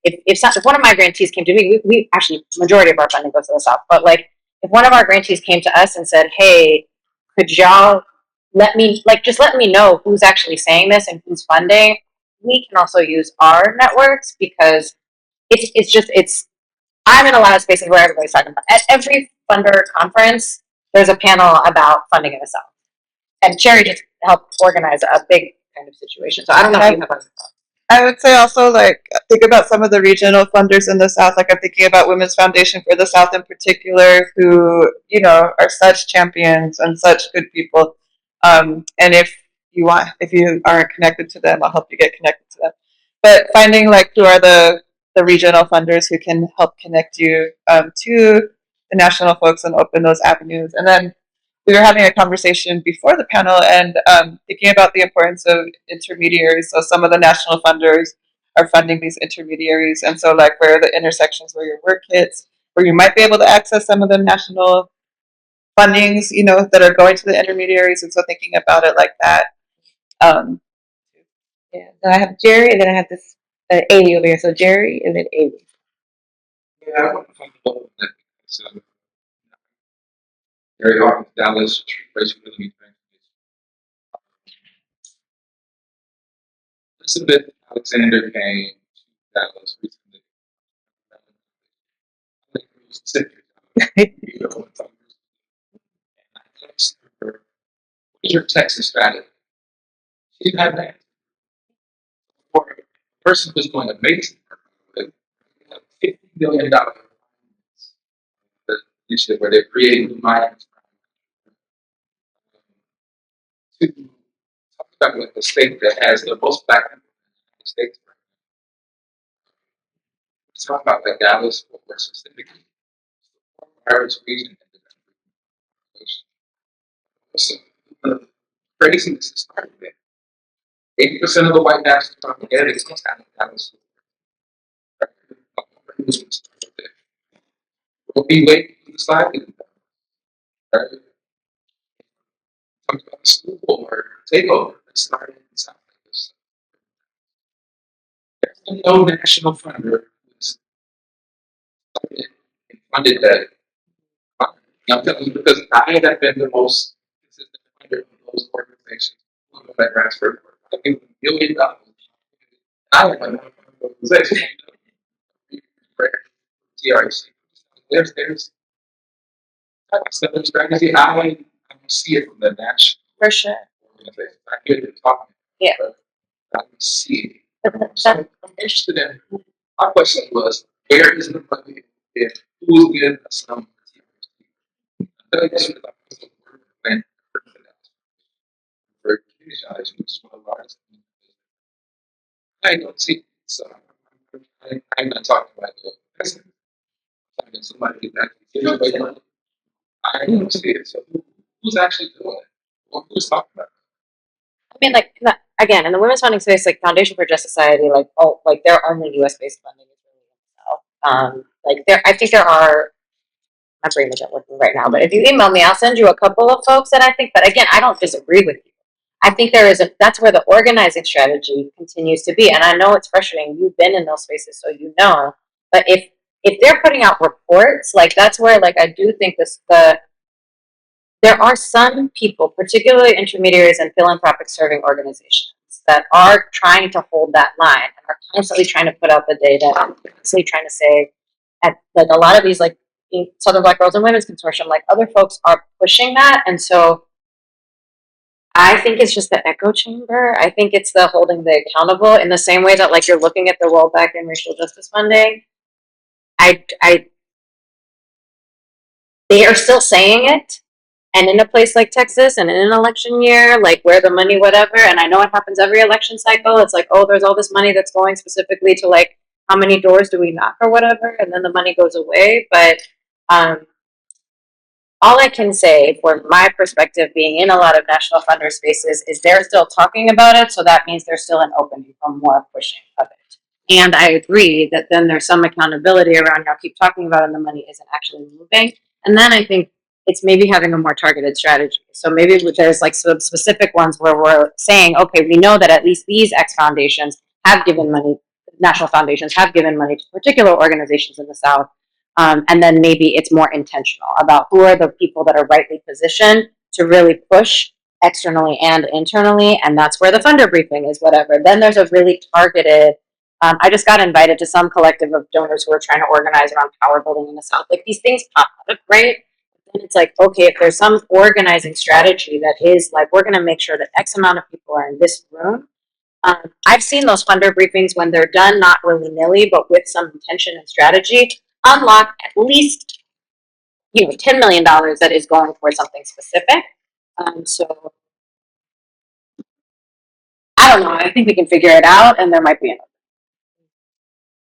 if one of my grantees came to me, we actually, majority of our funding goes to the South, but like, if one of our grantees came to us and said, hey, could y'all just let me know who's actually saying this and who's funding, we can also use our networks because I'm in a lot of spaces where everybody's talking about, at every funder conference, there's a panel about funding in the South. And Cherry just helped organize a big kind of situation. So I don't know if you have a I would say also, like, think about some of the regional funders in the South. Like, I'm thinking about Women's Foundation for the South in particular, who, you know, are such champions and such good people. And if you aren't connected to them, I'll help you get connected to them. But finding, like, who are the regional funders who can help connect you to the national folks and open those avenues. And then we were having a conversation before the panel and thinking about the importance of intermediaries. So some of the national funders are funding these intermediaries. And so, like, where are the intersections where your work hits, where you might be able to access some of the national fundings, you know, that are going to the intermediaries. And so thinking about it like that. Yeah. So I have Jerry, and then I have this Amy over here. So Jerry, and then Amy. Yeah, I want to talk about that. So, Gary Hawkins, Dallas, basically, Elizabeth Alexander came to Dallas recently. You know, and I asked her, what is your Texas strategy? She didn't have that. For a person who's doing amazing work with $50 million initiative where they're creating new minds to talk about what the state that has the most black people in the United States. Let's talk about like Dallas, Fort Worth specifically. Average region in the country. So the craziness is starting there. 80% of the white national propaganda is out of Dallas. We'll be waiting for the side. Right? Talk about the school board takeover that started in South Vegas. There's no national funder who's started and funded that. I'm telling you because I have been the most consistent funder of those organizations that transfer. I give them $1 billion. I have an organization. TRC. There's strategy. I don't see it from the national for sure. organization. I hear them talking. Yeah. But I don't see it. So I'm interested in. My question was, where is the money? If who's getting some TRC? I feel like this is like when for community college, which is one of the largest. I don't see it. So I'm not talking about the president. I'm talking to somebody who's actually giving away money. I don't see it. So who's actually doing it? Or who's talking about it? I mean, like, again, in the women's funding space, like Foundation for Just Society, like, they're only U.S. based funding is really I think there are. My brain isn't working right now, but if you email me, I'll send you a couple of folks that I think. But again, I don't disagree with you. I think that's where the organizing strategy continues to be, and I know it's frustrating. You've been in those spaces, so you know. But if they're putting out reports, like that's where, like, I do think there are some people, particularly intermediaries and philanthropic serving organizations, that are trying to hold that line and are constantly trying to put out the data, and constantly trying to say, like a lot of these, like Southern Black Girls and Women's Consortium, like other folks are pushing that, and so I think it's just the echo chamber. I think it's the holding the accountable in the same way that, like, you're looking at the rollback in racial justice funding. They are still saying it. And in a place like Texas and in an election year, like where the money, whatever, and I know it happens every election cycle, it's like, oh, there's all this money that's going specifically to, like, how many doors do we knock or whatever, and then the money goes away. But all I can say, from my perspective, being in a lot of national funder spaces, is they're still talking about it, so that means there's still an opening for more pushing of it. And I agree that then there's some accountability around y'all keep talking about it and the money isn't actually moving. And then I think it's maybe having a more targeted strategy. So maybe there's like some specific ones where we're saying, okay, we know that at least these X foundations have given money to national foundations have given money to particular organizations in the South. And then maybe it's more intentional about who are the people that are rightly positioned to really push externally and internally. And that's where the funder briefing is, whatever. Then there's a really targeted, I just got invited to some collective of donors who are trying to organize around power building in the South. Like these things pop up, right? And it's like, okay, if there's some organizing strategy that is like, we're going to make sure that X amount of people are in this room. I've seen those funder briefings when they're done not willy-nilly, but with some intention and strategy, unlock at least, $10 million that is going towards something specific. So I don't know. I think we can figure it out, and there might be another.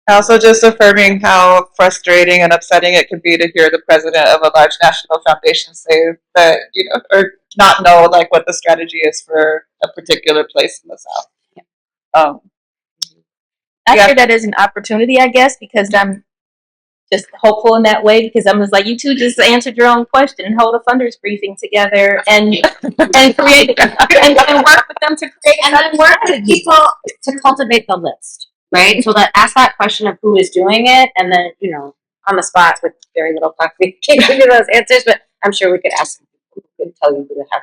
Also, just affirming how frustrating and upsetting it could be to hear the president of a large national foundation say that, or not know like what the strategy is for a particular place in the South. I Yeah. hear that as an opportunity, I guess, because I'm just hopeful in that way, because I'm just like, you two just answered your own question and hold a funders briefing together and create and work with them to create And then work with people to cultivate the list, right? So that ask that question of who is doing it, and then on the spot with very little coffee, can't give you those answers, but I'm sure we could ask some people who could tell you who to have.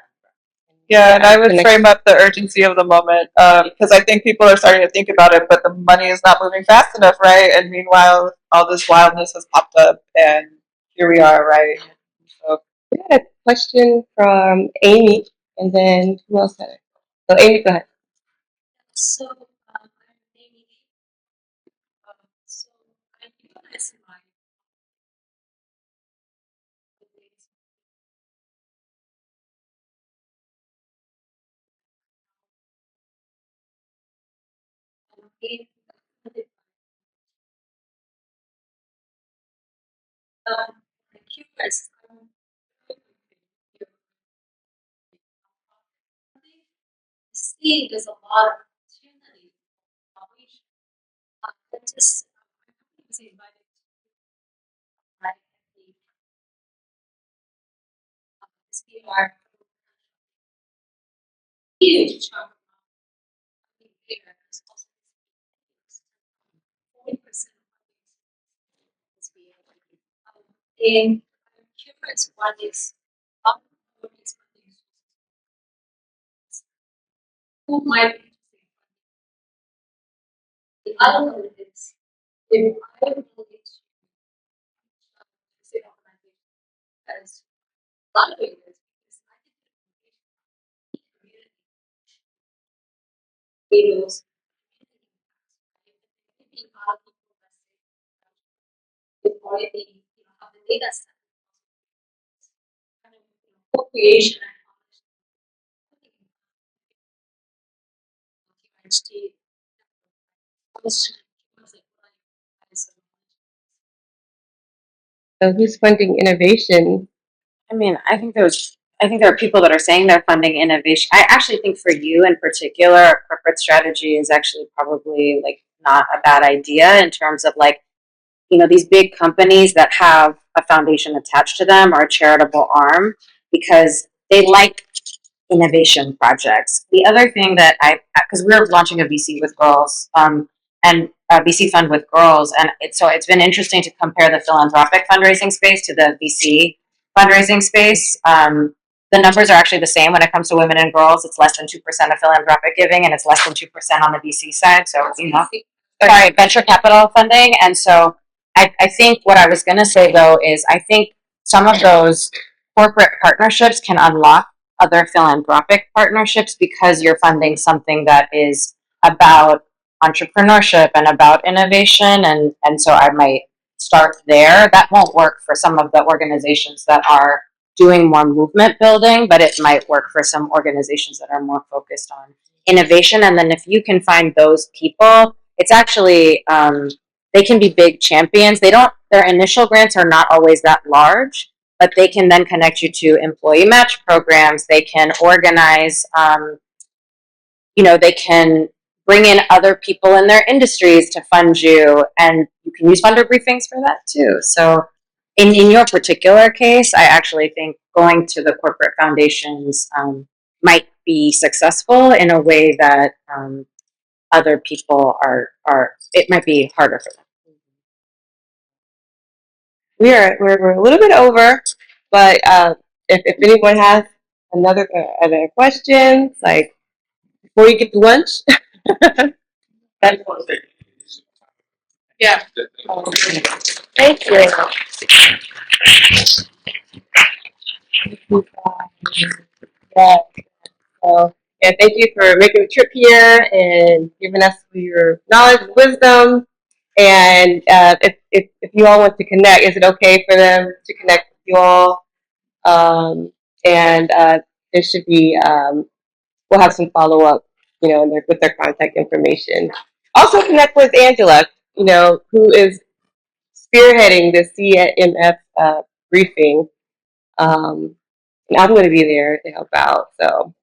Yeah, and I would frame up the urgency of the moment because I think people are starting to think about it, but the money is not moving fast enough, right? And meanwhile, all this wildness has popped up, and here we are, right? So We had a question from Amy, and then who else had it? So Amy, go ahead. So, I'm Amy. So, I utilize my in curious. See, there's a lot of opportunity. But just I was invited to write the SPR huge chunk of money there. There's also 40% of SPR. And I'm curious what is how is who might be the other one is if I am going to say organization as fundraisers because I think community videos maybe other people that say they've already have the data set kind of co-creation and PhD So who's funding innovation? I mean, I think there are people that are saying they're funding innovation. I actually think for you in particular, corporate strategy is actually probably like not a bad idea in terms of like, these big companies that have a foundation attached to them or a charitable arm because they like innovation projects. The other thing that because we're launching a VC with girls, and a VC fund with girls, and it's been interesting to compare the philanthropic fundraising space to the VC fundraising space. The numbers are actually the same when it comes to women and girls. It's less than 2% of philanthropic giving, and it's less than 2% on the VC side. So sorry, venture capital funding. And so I think what I was going to say though is I think some of those corporate partnerships can unlock other philanthropic partnerships because you're funding something that is about entrepreneurship and about innovation, and so I might start there. That won't work for some of the organizations that are doing more movement building, but it might work for some organizations that are more focused on innovation. And then if you can find those people, it's actually they can be big champions. Their initial grants are not always that large, but they can then connect you to employee match programs. They can organize, they can bring in other people in their industries to fund you, and you can use funder briefings for that too. So in your particular case, I actually think going to the corporate foundations might be successful in a way that other people are it might be harder for them. We're a little bit over, but if anyone has other questions, like before you get to lunch, that's Yeah. thank you. Yeah. So, yeah, thank you for making the trip here and giving us your knowledge and wisdom. And if you all want to connect, is it okay for them to connect with you all? And there should be, we'll have some follow up, with their contact information. Also connect with Angela, who is spearheading the CMF briefing. And I'm going to be there to help out. So.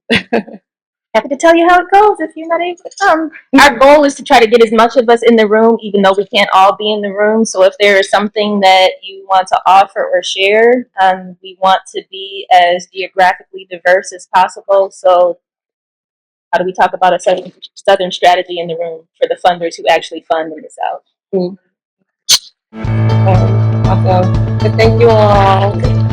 Happy to tell you how it goes if you're not able to come. Our goal is to try to get as much of us in the room, even though we can't all be in the room. So if there is something that you want to offer or share, we want to be as geographically diverse as possible. So how do we talk about a southern strategy in the room for the funders who actually fund in the South? Awesome. So thank you all.